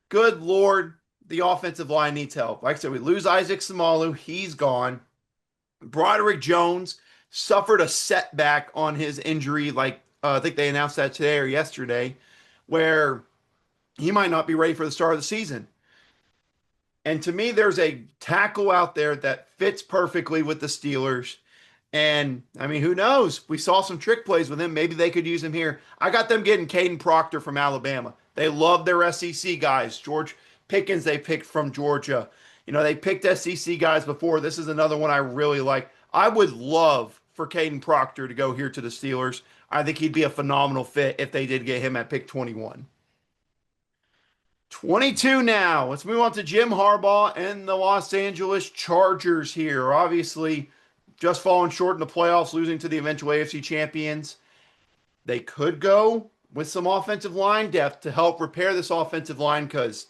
good Lord, the offensive line needs help. Like I said, we lose Isaac Samalu. He's gone. Broderick Jones suffered a setback on his injury. I think they announced that today or yesterday, where he might not be ready for the start of the season. And to me, there's a tackle out there that fits perfectly with the Steelers. And I mean, who knows? We saw some trick plays with him. Maybe they could use him here. I got them getting Caden Proctor from Alabama. They love their SEC guys. George Pickens, they picked from Georgia. They picked SEC guys before. This is another one I really like. I would love for Caden Proctor to go here to the Steelers. I think he'd be a phenomenal fit if they did get him at pick 21. 22 now. Let's move on to Jim Harbaugh and the Los Angeles Chargers here. Obviously, just falling short in the playoffs, losing to the eventual AFC champions. They could go with some offensive line depth to help repair this offensive line because,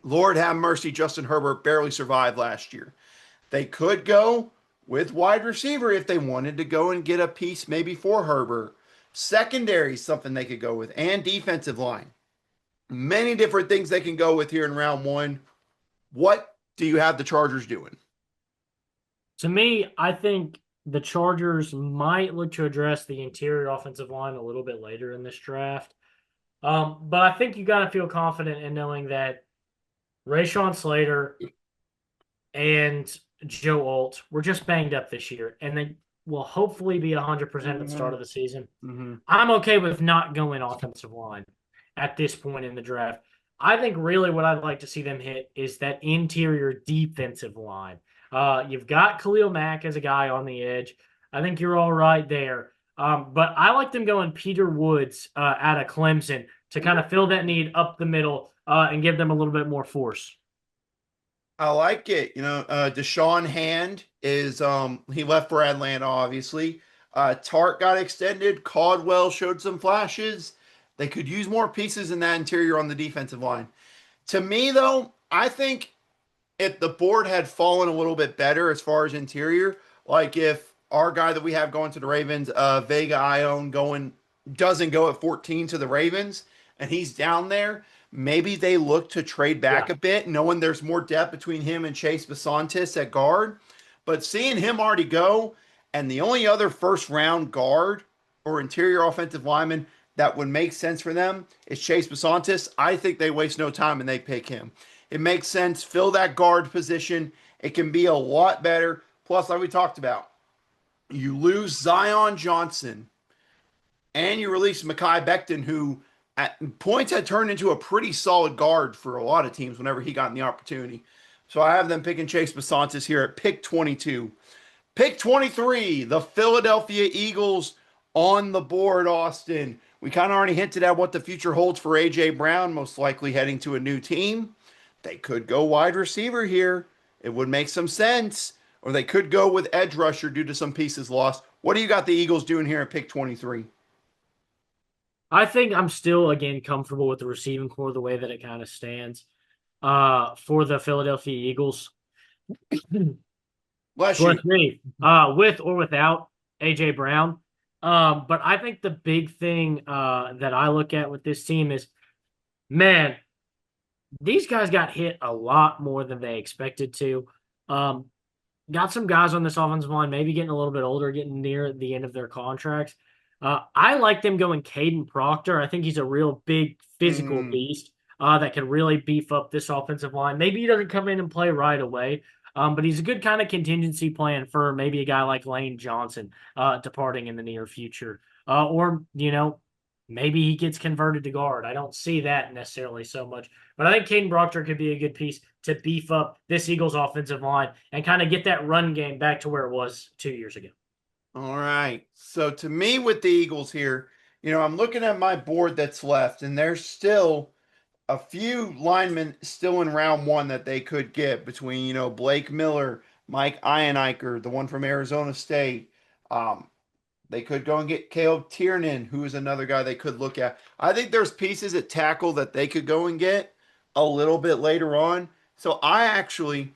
Lord have mercy, Justin Herbert barely survived last year. They could go with wide receiver if they wanted to go and get a piece maybe for Herbert. Secondary is something they could go with, and defensive line. Many different things they can go with here in round one. What do you have the Chargers doing? To me, I think the Chargers might look to address the interior offensive line a little bit later in this draft. But I think you got to feel confident in knowing that Rashawn Slater and Joe Alt were just banged up this year. And then will hopefully be 100% at the Mm-hmm. start of the season. Mm-hmm. I'm okay with not going offensive line at this point in the draft. I think really what I'd like to see them hit is that interior defensive line. You've got Khalil Mack as a guy on the edge. I think you're all right there. But I like them going Peter Woods out of Clemson to kind of fill that need up the middle and give them a little bit more force. I like it. Deshaun Hand is he left for Atlanta, obviously. Tart got extended. Caldwell showed some flashes. They could use more pieces in that interior on the defensive line. To me, though, I think if the board had fallen a little bit better as far as interior, like if our guy that we have going to the Ravens, Vega Ione, going doesn't go at 14 to the Ravens, and he's down there, maybe they look to trade back Yeah. a bit, knowing there's more depth between him and Chase Basantis at guard. But seeing him already go, and the only other first round guard or interior offensive lineman that would make sense for them is Chase Basantis, I think they waste no time and they pick him. It makes sense. Fill that guard position. It can be a lot better. Plus, like we talked about, you lose Zion Johnson and you release Mekhi Becton, who at points had turned into a pretty solid guard for a lot of teams whenever he got in the opportunity. So I have them picking Chase Basantis here at pick 22. Pick 23, the Philadelphia Eagles on the board, Austin. We kind of already hinted at what the future holds for A.J. Brown, most likely heading to a new team. They could go wide receiver here. It would make some sense. Or they could go with edge rusher due to some pieces lost. What do you got the Eagles doing here at pick 23? I think I'm still, again, comfortable with the receiving core the way that it kind of stands for the Philadelphia Eagles. Bless Bless you. me. With or without AJ Brown. But I think the big thing that I look at with this team is, man, these guys got hit a lot more than they expected to. Um, got some guys on this offensive line, maybe getting a little bit older, getting near the end of their contracts. I like them going Caden Proctor. I think he's a real big physical Mm, beast that can really beef up this offensive line. Maybe he doesn't come in and play right away, but he's a good kind of contingency plan for maybe a guy like Lane Johnson departing in the near future. Or, maybe he gets converted to guard. I don't see that necessarily so much. But I think Caden Proctor could be a good piece to beef up this Eagles offensive line and kind of get that run game back to where it was 2 years ago. all right. So to me, with the Eagles here, I'm looking at my board that's left, and there's still a few linemen still in round one that they could get between, Blake Miller, Mike Ioniker, the one from Arizona State. Um, they could go and get Caleb Tiernan, who is another guy they could look at. I think there's pieces at tackle that they could go and get a little bit later on. So I actually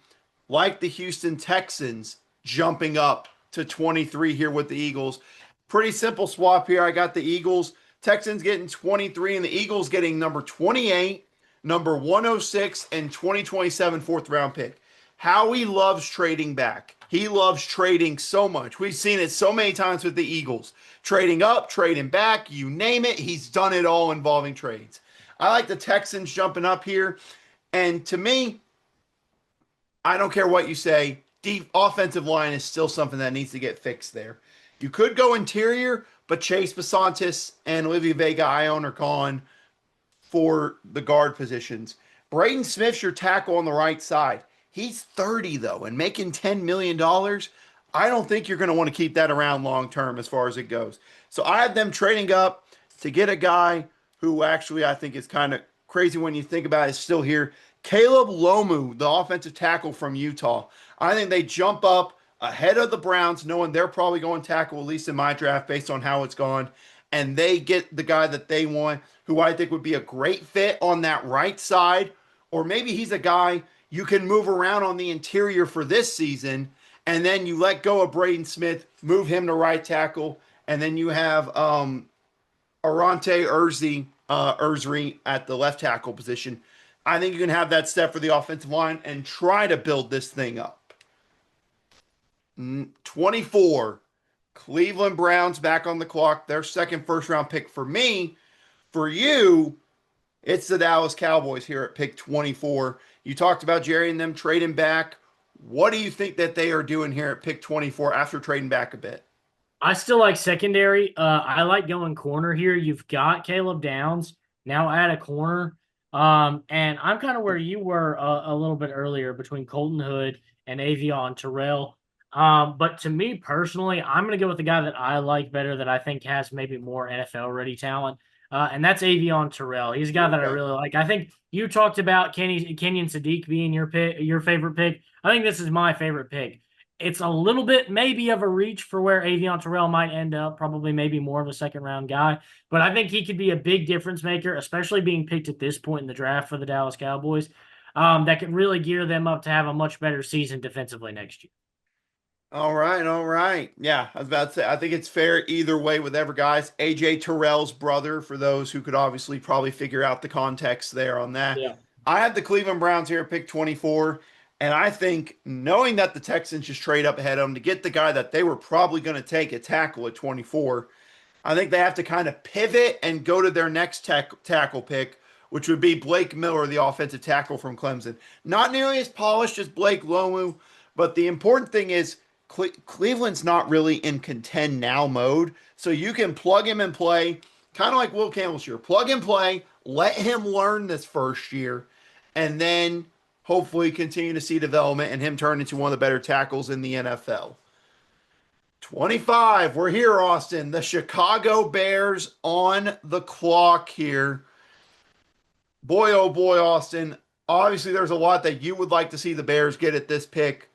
like the Houston Texans jumping up to 23 here with the Eagles. Pretty simple swap here. I got the Eagles. Texans getting 23 and the Eagles getting number 28, number 106, and 2027 fourth round pick. Howie loves trading back. He loves trading so much. We've seen it so many times with the Eagles. Trading up, trading back, you name it. He's done it all involving trades. I like the Texans jumping up here. And to me, I don't care what you say. Deep offensive line is still something that needs to get fixed there. You could go interior, but Chase Basantis and Olivia Vega Ione are gone for the guard positions. Braden Smith's your tackle on the right side. He's 30 though, and making $10 million. I don't think you're going to want to keep that around long term as far as it goes. So I have them trading up to get a guy who actually I think is kind of crazy when you think about it, is still here. Caleb Lomu, the offensive tackle from Utah. I think they jump up ahead of the Browns, knowing they're probably going to tackle, at least in my draft, based on how it's gone. And they get the guy that they want, who I think would be a great fit on that right side. Or maybe he's a guy you can move around on the interior for this season. And then you let go of Braden Smith, move him to right tackle. And then you have Arante Ursry at the left tackle position. I think you can have that step for the offensive line and try to build this thing up. 24, Cleveland Browns back on the clock. Their second first round pick for me. For you, it's the Dallas Cowboys here at pick 24. You talked about Jerry and them trading back. What do you think that they are doing here at pick 24 after trading back a bit? I still like secondary. I like going corner here. You've got Caleb Downs now at a corner. And I'm kind of where you were a little bit earlier between Colton Hood and Avion Terrell. But to me personally, I'm going to go with the guy that I like better, that I think has maybe more NFL ready talent. And that's Avion Terrell. He's a guy that I Okay. really like. I think you talked about Kenyon Sadiq being your favorite pick. I think this is my favorite pick. It's a little bit maybe of a reach for where Avion Terrell might end up, probably maybe more of a second round guy. But I think he could be a big difference maker, especially being picked at this point in the draft for the Dallas Cowboys. That could really gear them up to have a much better season defensively next year. All right, all right. Yeah, I was about to say, I think it's fair either way with ever guys. AJ Terrell's brother, for those who could obviously probably figure out the context there on that. Yeah. I have the Cleveland Browns here at pick 24, and I think knowing that the Texans just trade up ahead of them to get the guy that they were probably going to take at tackle at 24, I think they have to kind of pivot and go to their next tackle pick, which would be Blake Miller, the offensive tackle from Clemson. Not nearly as polished as Blake Lomu, but the important thing is Cleveland's not really in contend now mode. So you can plug him and play, kind of like Will Campbell's year. Plug and play, let him learn this first year, and then hopefully continue to see development and him turn into one of the better tackles in the NFL. 25. We're here, Austin. The Chicago Bears on the clock here. Boy, oh boy, Austin. Obviously, there's a lot that you would like to see the Bears get at this pick.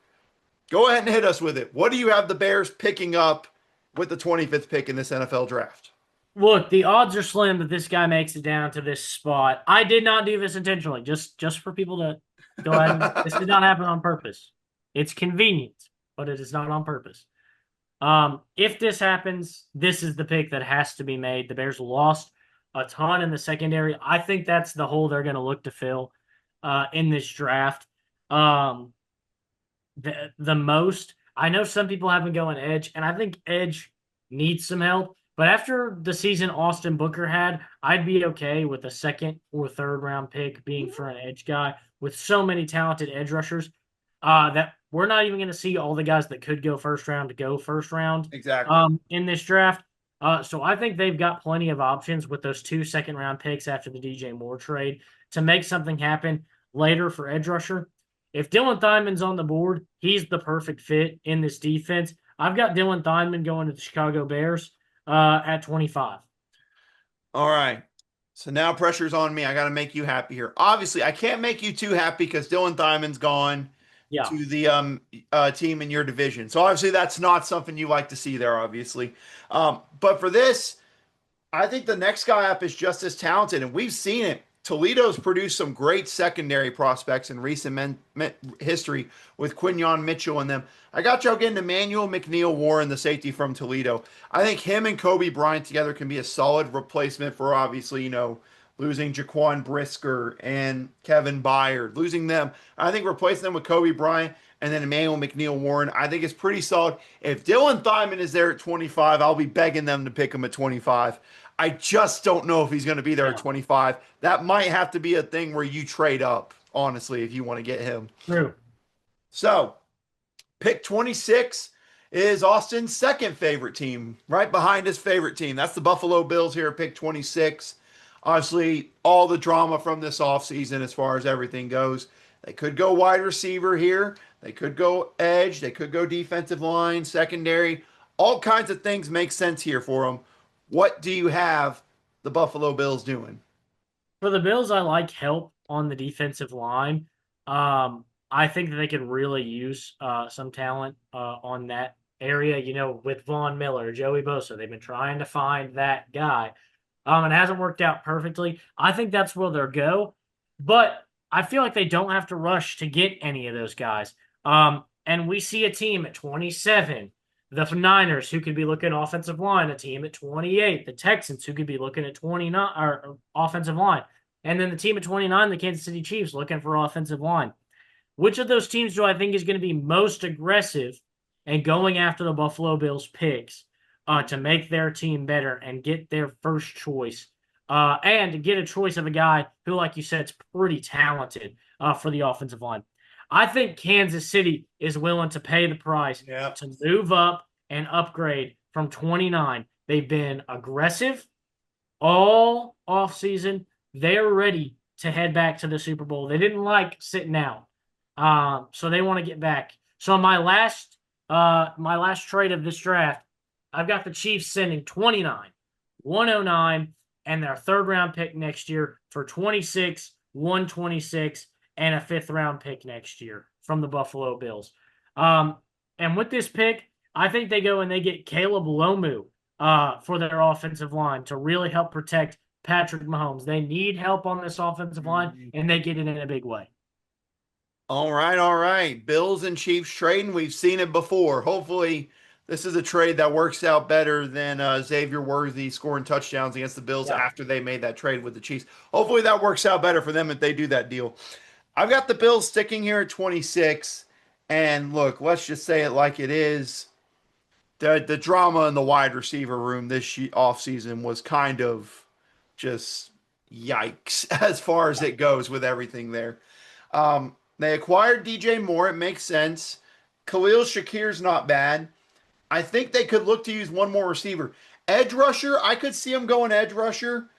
Go ahead and hit us with it. What do you have the Bears picking up with the 25th pick in this NFL draft? Look, the odds are slim that this guy makes it down to this spot. I did not do this intentionally, just for people to go ahead and this did not happen on purpose. It's convenient, but it is not on purpose. If this happens, this is the pick that has to be made. The Bears lost a ton in the secondary. I think that's the hole they're going to look to fill in this draft. Um, the most. I know some people have been going edge, and I think edge needs some help. But after the season Austin Booker had, I'd be okay with a second or third round pick being for an edge guy with so many talented edge rushers that we're not even going to see all the guys that could go first round to go first round Exactly. in this draft. So I think they've got plenty of options with those 2 second round picks after the DJ Moore trade to make something happen later for edge rusher. If Dylan Thineman's on the board, he's the perfect fit in this defense. I've got Dylan Thineman going to the Chicago Bears at 25. All right. So now pressure's on me. I got to make you happy here. Obviously, I can't make you too happy because Dylan Thineman's gone Yeah. to the team in your division. So obviously, that's not something you like to see there, obviously. But for this, I think the next guy up is just as talented, and we've seen it. Toledo's produced some great secondary prospects in recent history with Quinyon Mitchell and them. I got y'all getting Emmanuel McNeil Warren, the safety from Toledo. I think him and Kobe Bryant together can be a solid replacement for obviously, losing Jaquan Brisker and Kevin Byard. Losing them, I think replacing them with Kobe Bryant and then Emmanuel McNeil Warren, I think is pretty solid. If Dylan Thyman is there at 25, I'll be begging them to pick him at 25. I just don't know if he's going to be there at Yeah. 25. That might have to be a thing where you trade up, honestly, if you want to get him. True. So, pick 26 is Austin's second favorite team, right behind his favorite team. That's the Buffalo Bills here at pick 26. Obviously, all the drama from this offseason as far as everything goes. They could go wide receiver here. They could go edge. They could go defensive line, secondary. All kinds of things make sense here for them. What do you have the Buffalo Bills doing? For the Bills, I like help on the defensive line. I think that they could really use some talent on that area. With Vaughn Miller, Joey Bosa, they've been trying to find that guy. It hasn't worked out perfectly. I think that's where they'll go, but I feel like they don't have to rush to get any of those guys. And we see a team at 27, the Niners, who could be looking at offensive line, a team at 28, the Texans, who could be looking at 29 or offensive line, and then the team at 29, the Kansas City Chiefs, looking for offensive line. Which of those teams do I think is going to be most aggressive and going after the Buffalo Bills picks to make their team better and get their first choice and to get a choice of a guy who, like you said, is pretty talented for the offensive line? I think Kansas City is willing to pay the price Yeah. to move up and upgrade from 29. They've been aggressive all offseason. They're ready to head back to the Super Bowl. They didn't like sitting out. So they want to get back. So my last trade of this draft, I've got the Chiefs sending 29, 109, and their third round pick next year for 26, 126, and a fifth round pick next year from the Buffalo Bills. Um, and with this pick, I think they go and they get Caleb Lomu for their offensive line to really help protect Patrick Mahomes. They need help on this offensive line, and they get it in a big way. All right, all right. Bills and Chiefs trading. We've seen it before. Hopefully, this is a trade that works out better than Xavier Worthy scoring touchdowns against the Bills Yeah. after they made that trade with the Chiefs. Hopefully, that works out better for them if they do that deal. I've got the Bills sticking here at 26. And look, let's just say it like it is. The drama in the wide receiver room this offseason was kind of just yikes as far as it goes with everything there. They acquired DJ Moore. It makes sense. Khalil Shakir's not bad. I think they could look to use one more receiver. Edge rusher, I could see them going edge rusher,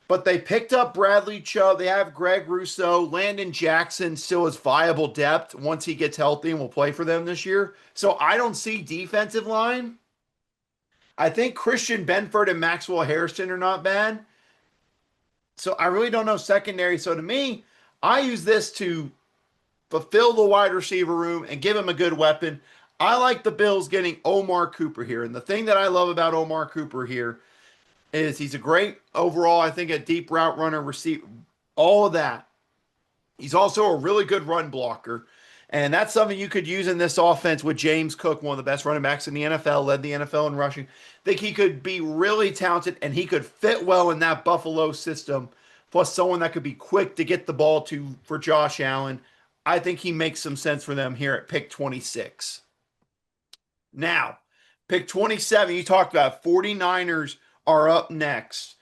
but they picked up Bradley Chubb. They have Greg Rousseau. Landon Jackson still has viable depth once he gets healthy and will play for them this year. So I don't see defensive line. I think Christian Benford and Maxwell Harrison are not bad. So I really don't know secondary. So to me, I use this to fulfill the wide receiver room and give him a good weapon. I like the Bills getting Omar Cooper here. And the thing that I love about Omar Cooper here is he's a great overall, I think, a deep route runner, receiver, all of that. He's also a really good run blocker. And that's something you could use in this offense with James Cook, one of the best running backs in the NFL, led the NFL in rushing. I think he could be really talented and he could fit well in that Buffalo system, plus someone that could be quick to get the ball to for Josh Allen. I think he makes some sense for them here at pick 26. Now, pick 27, you talked about 49ers are up next.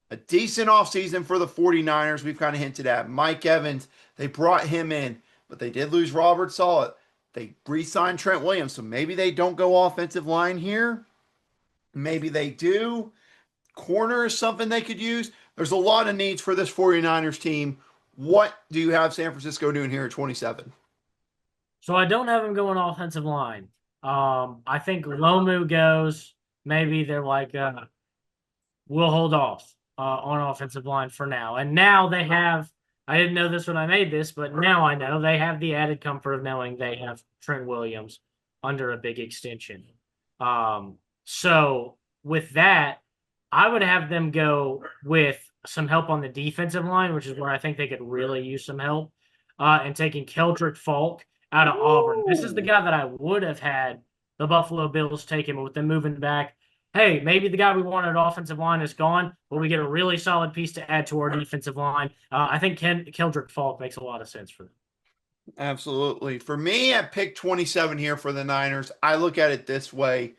A decent offseason for the 49ers, we've kind of hinted at. Mike Evans, they brought him in, but they did lose Robert Saleh. They re signed Trent Williams, so maybe they don't go offensive line here. Maybe they do. Corner is something they could use. There's a lot of needs for this 49ers team. What do you have San Francisco doing here at 27? So I don't have him going offensive line. I think Lomu goes. Maybe they're like, we'll hold off on offensive line for now. And now they have, I didn't know this when I made this, but now I know they have the added comfort of knowing they have Trent Williams under a big extension. So with that, I would have them go with some help on the defensive line, which is where I think they could really use some help, and taking Keldrick Falk out of Auburn. This is the guy that I would have had the Buffalo Bills take him with them moving back. Hey, maybe the guy we wanted at offensive line is gone, but we get a really solid piece to add to our defensive line. I think Keldrick Falk makes a lot of sense for them. Absolutely. For me at pick 27 here for the Niners, I look at it this way.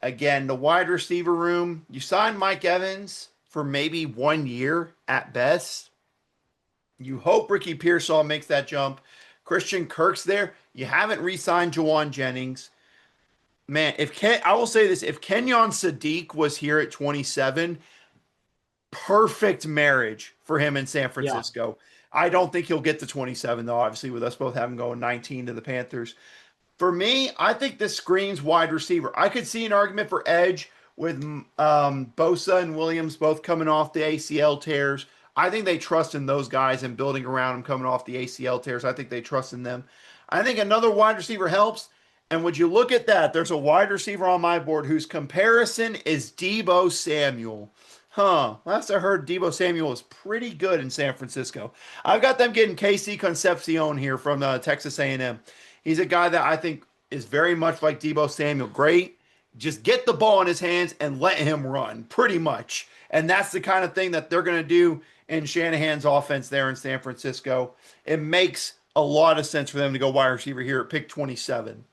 Again, the wide receiver room, you signed Mike Evans for maybe 1 year at best. You hope Ricky Pearsall makes that jump. Christian Kirk's there. You haven't re-signed Jawan Jennings. Man, I will say this, if Kenyon Sadiq was here at 27, perfect marriage for him in San Yeah. Francisco. I don't think he'll get to 27 though, obviously with us both having going 19 to the Panthers. For me, I think this screams wide receiver. I could see an argument for edge with Bosa and Williams both coming off the ACL tears. I think they trust in those guys and building around them coming off the ACL tears. I think they trust in them. I think another wide receiver helps. And would you look at that? There's a wide receiver on my board whose comparison is Deebo Samuel. Last I heard, Deebo Samuel is pretty good in San Francisco. I've got them getting KC Concepcion here from Texas A&M. He's a guy that I think is very much like Deebo Samuel. Great. Just get the ball in his hands and let him run, pretty much. And that's the kind of thing that they're going to do in Shanahan's offense there in San Francisco. It makes a lot of sense for them to go wide receiver here at pick 27.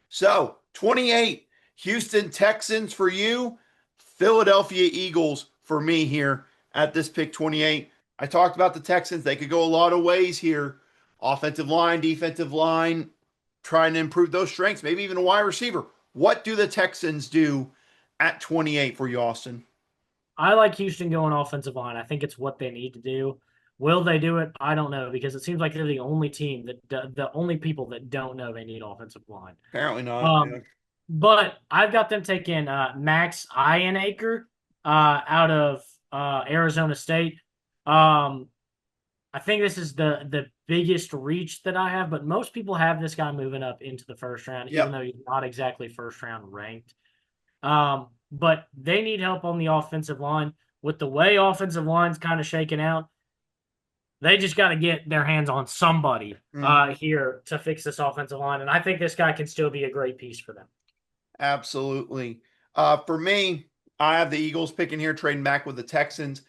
So, 28, Houston Texans for you, Philadelphia Eagles for me here at this pick 28. I talked about the Texans. They could go a lot of ways here. Offensive line, defensive line, trying to improve those strengths, maybe even a wide receiver. What do the Texans do at 28 for you, Austin? I like Houston going offensive line. I think it's what they need to do. Will they do it? I don't know because it seems like they're the only team the only people that don't know they need offensive line. Apparently not. Yeah. Um, but I've got them taking Max Ionacre out of Arizona State. Um, I think this is the biggest reach that I have, but most people have this guy moving up into the first round, even Yep. though he's not exactly first round ranked. But they need help on the offensive line. With the way offensive line's kind of shaking out, they just got to get their hands on somebody Mhm. here to fix this offensive line. And I think this guy can still be a great piece for them. Absolutely. For me, I have the Eagles picking here, trading back with the Texans.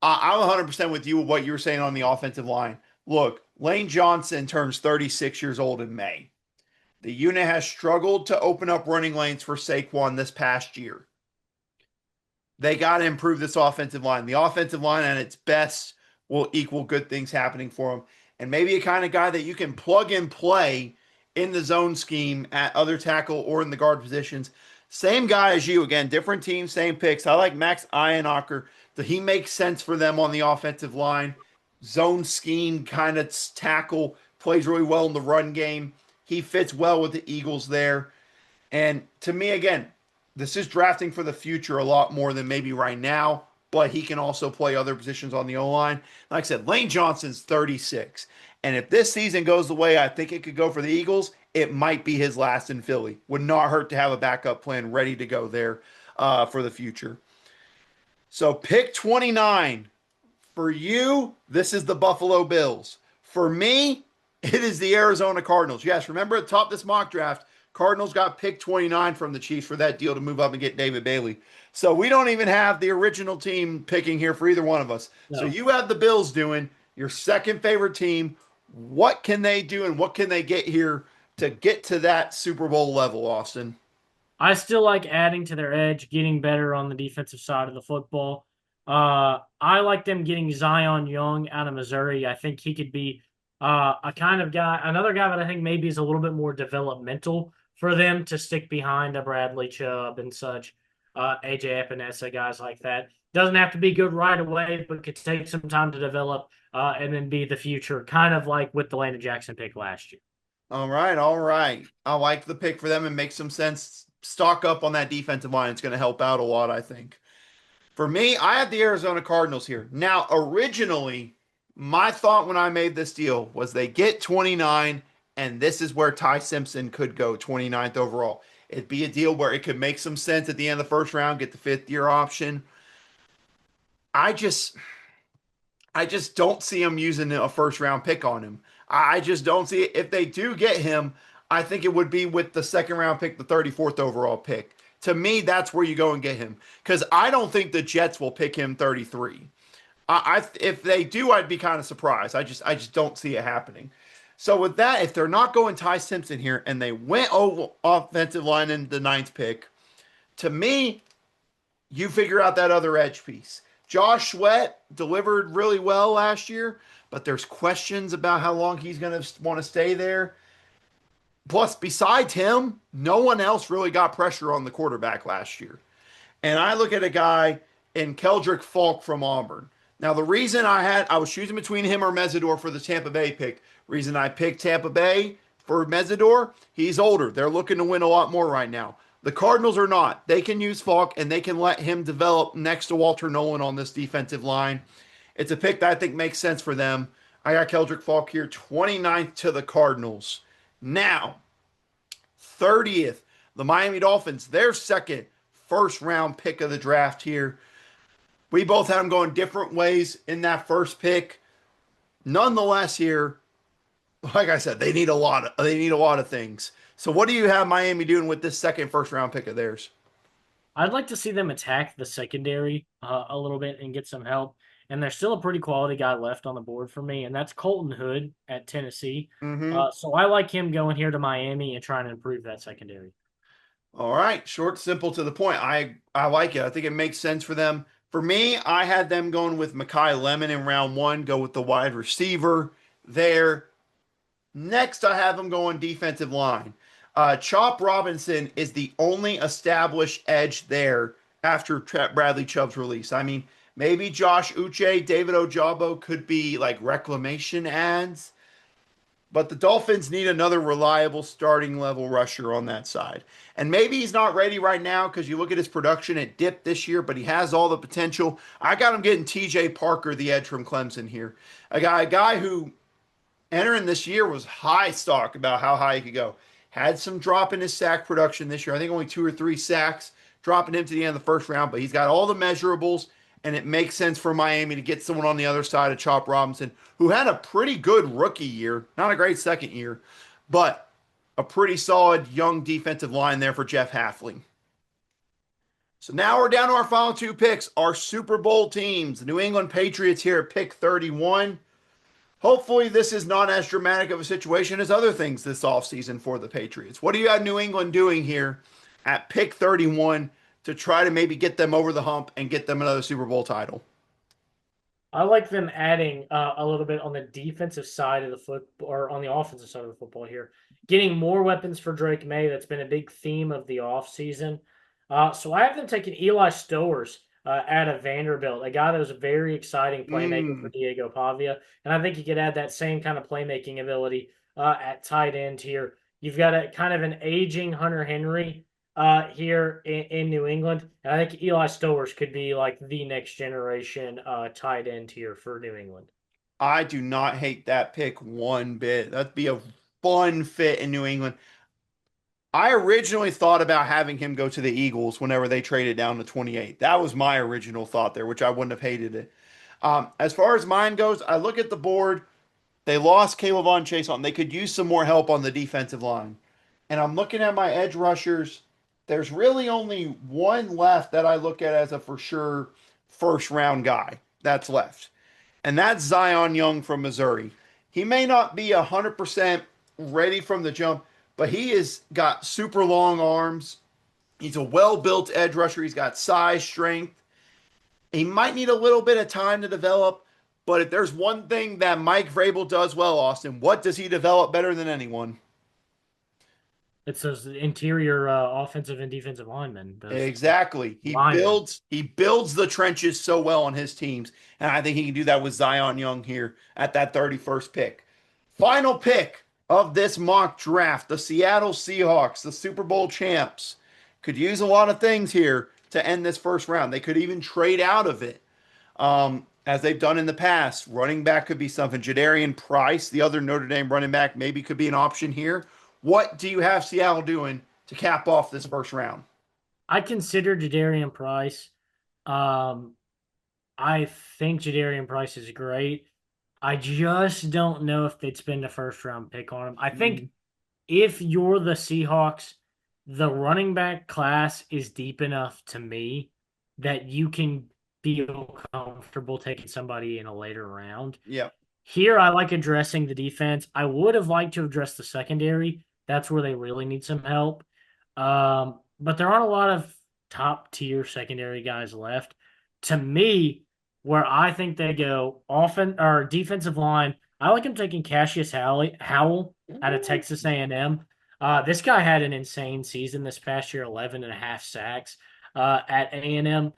I'm 100% with you with what you were saying on the offensive line. Look, Lane Johnson turns 36 years old in May. The unit has struggled to open up running lanes for Saquon this past year. They got to improve this offensive line. The offensive line at its best will equal good things happening for them. And maybe a kind of guy that you can plug and play in the zone scheme at other tackle or in the guard positions. Same guy as you, again, different team, same picks. I like Max Ionacher. He makes sense for them on the offensive line. Zone scheme kind of tackle, plays really well in the run game. He fits well with the Eagles there. And to me, again, this is drafting for the future a lot more than maybe right now, but he can also play other positions on the O line. Like I said, Lane Johnson's 36. And if this season goes the way I think it could go for the Eagles, it might be his last in Philly. Would not hurt to have a backup plan ready to go there for the future. So pick 29. For you, this is the Buffalo Bills. For me, it is the Arizona Cardinals. Yes, remember at the top of this mock draft, Cardinals got pick 29 from the Chiefs for that deal to move up and get David Bailey. So we don't even have the original team picking here for either one of us. So No. you have the Bills doing your second favorite team. What can they do and what can they get here to get to that Super Bowl level, Austin? I still like adding to their edge, getting better on the defensive side of the football. I like them getting Zion Young out of Missouri. I think he could be a kind of guy, another guy that I think maybe is a little bit more developmental for them to stick behind a Bradley Chubb and such, AJ Epinesa, guys like that. Doesn't have to be good right away, but could take some time to develop and then be the future, kind of like with the Landon Jackson pick last year. All right, all right. I like the pick for them and makes some sense. Stock up on that defensive line. It's going to help out a lot, I think. For me, I have the Arizona Cardinals here. Now, originally, my thought when I made this deal was they get 29, and this is where Ty Simpson could go 29th overall. It'd be a deal where it could make some sense at the end of the first round, get the fifth year option. I just I just don't see them using a first round pick on him. I just don't see it. If they do get him, I think it would be with the second round pick, the 34th overall pick. To me, that's where you go and get him because I don't think the Jets will pick him 33. If they do, I'd be kind of surprised. I just don't see it happening. So with that, if they're not going Ty Simpson here and they went over offensive line in the ninth pick, to me, you figure out that other edge piece. Josh Sweat delivered really well last year, but there's questions about how long he's going to want to stay there. Plus, besides him, no one else really got pressure on the quarterback last year. And I look at a guy in Keldrick Falk from Auburn. Now, the reason I was choosing between him or Mesidor for the Tampa Bay pick. Reason I picked Tampa Bay for Mesidor, he's older. They're looking to win a lot more right now. The Cardinals are not. They can use Falk and they can let him develop next to Walter Nolan on this defensive line. It's a pick that I think makes sense for them. I got Keldrick Falk here, 29th to the Cardinals. Now, 30th, the Miami Dolphins, their second first round pick of the draft here. We both had them going different ways in that first pick. Nonetheless, here, like I said, they need a lot of things. So what do you have Miami doing with this second first round pick of theirs? I'd like to see them attack the secondary a little bit and get some help. And there's still a pretty quality guy left on the board for me, and that's Colton Hood at Tennessee. Mm-hmm. So I like him going here to Miami and trying to improve that secondary. All right, short, simple, to the point. I like it. I think it makes sense for them. For me, I had them going with Makai Lemon in round one. Go with the wide receiver there. Next, I have them going defensive line. Chop Robinson is the only established edge there after Bradley Chubb's release. I mean, maybe Josh Uche, David Ojabo could be like reclamation ads, but the Dolphins need another reliable starting level rusher on that side. And maybe he's not ready right now because you look at his production, it dipped this year, but he has all the potential. I got him getting TJ Parker, the edge from Clemson here. A guy who entering this year was high stock about how high he could go. Had some drop in his sack production this year. I think only 2 or 3 sacks, dropping him to the end of the first round, but he's got all the measurables, and it makes sense for Miami to get someone on the other side of Chop Robinson, who had a pretty good rookie year, not a great second year, but a pretty solid young defensive line there for Jeff Halfling. So now we're down to our final two picks, our Super Bowl teams. The New England Patriots here at pick 31. Hopefully, this is not as dramatic of a situation as other things this offseason for the Patriots. What do you have New England doing here at pick 31 to try to maybe get them over the hump and get them another Super Bowl title? I like them adding a little bit on the defensive side of the foot, or on the offensive side of the football here. Getting more weapons for Drake May. That's been a big theme of the offseason. So I have them taking Eli Stowers out of Vanderbilt, a guy that was a very exciting playmaker for Diego Pavia. And I think he could add that same kind of playmaking ability at tight end here. You've got a kind of an aging Hunter Henry here in New England. And I think Eli Stowers could be like the next generation tight end here for New England. I do not hate that pick one bit. That'd be a fun fit in New England. I originally thought about having him go to the Eagles whenever they traded down to 28. That was my original thought there, which I wouldn't have hated it. As far as mine goes, I look at the board. They lost Caleb Chase on. They could use some more help on the defensive line. And I'm looking at my edge rushers. There's really only one left that I look at as a for sure first round guy that's left. And that's Zion Young from Missouri. He may not be 100% ready from the jump, but he has got super long arms. He's a well-built edge rusher. He's got size, strength. He might need a little bit of time to develop, but if there's one thing that Mike Vrabel does well, Austin, what does he develop better than anyone? It's those interior offensive and defensive linemen. Those Exactly. He linemen. builds the trenches so well on his teams, and I think he can do that with Zion Young here at that 31st pick. Final pick of this mock draft, the Seattle Seahawks, the Super Bowl champs, could use a lot of things here to end this first round. They could even trade out of it, as they've done in the past. Running back could be something. Jadarian Price, the other Notre Dame running back, maybe could be an option here. What do you have Seattle doing to cap off this first round? I consider Jadarian Price. I think Jadarian Price is great. I just don't know if they'd spend a first round pick on him. I think if you're the Seahawks, the running back class is deep enough to me that you can feel comfortable taking somebody in a later round. Yeah. Here, I like addressing the defense. I would have liked to address the secondary. That's where they really need some help. But there aren't a lot of top tier secondary guys left. To me, where I think they go often or defensive line, I like him taking Cassius Howell out of Texas A&M. This guy had an insane season this past year, 11 and a half sacks at A&M,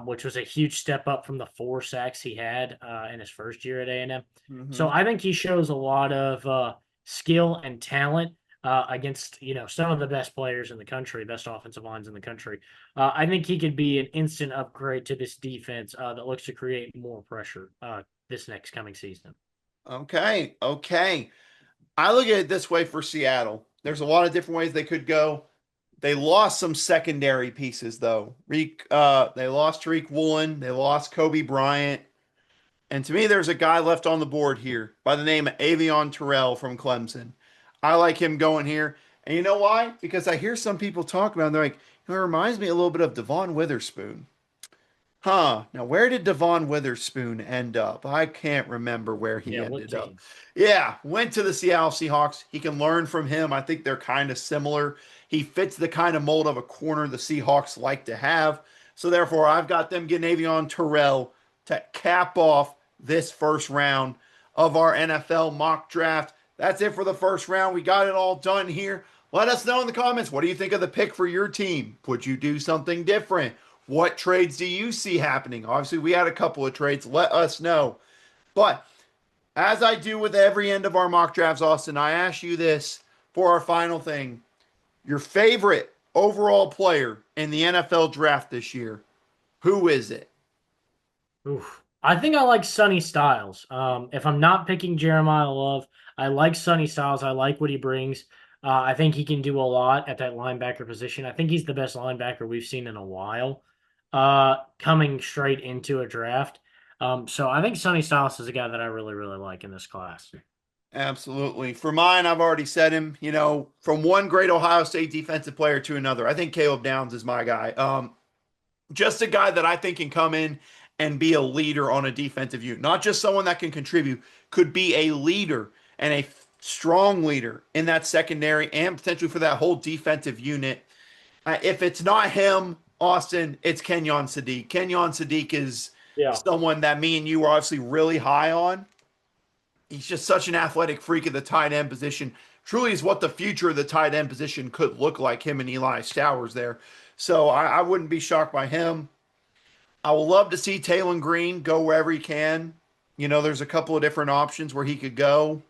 which was a huge step up from the 4 sacks he had in his first year at A&M. So I think he shows a lot of skill and talent against some of the best players in the country, best offensive lines in the country. I think he could be an instant upgrade to this defense that looks to create more pressure this next coming season. Okay. Okay. I look at it this way for Seattle. There's a lot of different ways they could go. They lost some secondary pieces, though. They lost Tariq Woolen. They lost Kobe Bryant. And to me, there's a guy left on the board here by the name of Avion Terrell from Clemson. I like him going here. And you know why? Because I hear some people talk about it, and they're like, it reminds me a little bit of Devon Witherspoon. Huh. Now, where did Devon Witherspoon end up? I can't remember where he Yeah, what ended up. team? Yeah, went to the Seattle Seahawks. He can learn from him. I think they're kind of similar. He fits the kind of mold of a corner the Seahawks like to have. So, therefore, I've got them getting Avion Terrell to cap off this first round of our NFL mock draft. That's it for the first round. We got it all done here. Let us know in the comments. What do you think of the pick for your team? Would you do something different? What trades do you see happening? Obviously, we had a couple of trades. Let us know. But as I do with every end of our mock drafts, Austin, I ask you this for our final thing. Your favorite overall player in the NFL draft this year, who is it? Oof. I think I like Sonny Styles. If I'm not picking Jeremiah Love, I like Sonny Styles. I like what he brings. I think he can do a lot at that linebacker position. I think he's the best linebacker we've seen in a while, coming straight into a draft. So I think Sonny Styles is a guy that I really, really like in this class. Absolutely. For mine, I've already said him, from one great Ohio State defensive player to another. I think Caleb Downs is my guy. Just a guy that I think can come in and be a leader on a defensive unit, not just someone that can contribute, could be a leader and a strong leader in that secondary and potentially for that whole defensive unit. If it's not him, Austin, it's Kenyon Sadiq. Kenyon Sadiq is Yeah. someone that me and you are obviously really high on. He's just such an athletic freak at the tight end position. Truly is what the future of the tight end position could look like, him and Eli Stowers there. So I wouldn't be shocked by him. I would love to see Taylon Green go wherever he can. There's a couple of different options where he could go.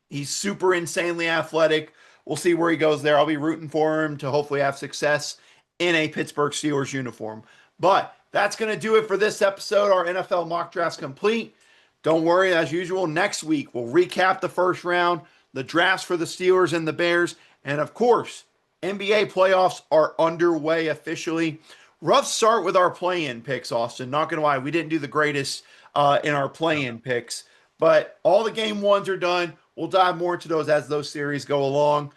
He's super insanely athletic. We'll see where he goes there. I'll be rooting for him to hopefully have success in a Pittsburgh Steelers uniform. But that's going to do it for this episode. Our NFL mock draft's complete. Don't worry, as usual, next week we'll recap the first round, the drafts for the Steelers and the Bears, and of course, NBA playoffs are underway officially. Rough start with our play-in picks, Austin. Not going to lie, we didn't do the greatest in our play-in picks, but all the game ones are done. We'll dive more into those as those series go along.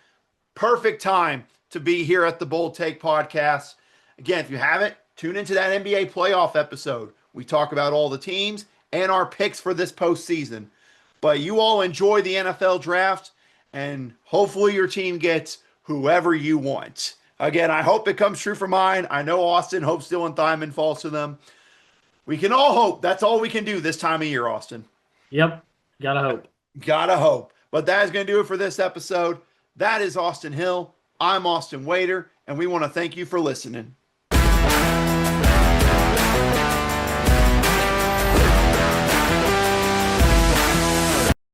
Perfect time to be here at the Bold Take Podcast. Again, if you haven't, tune into that NBA playoff episode. We talk about all the teams and our picks for this postseason. But you all enjoy the NFL draft, and hopefully your team gets whoever you want. Again, I hope it comes true for mine. I know Austin hopes Dylan Thyman falls to them. We can all hope. That's all we can do this time of year, Austin. Yep. Gotta hope. Gotta hope. But that is going to do it for this episode. That is Austin Hill. I'm Austin Wader, and we want to thank you for listening.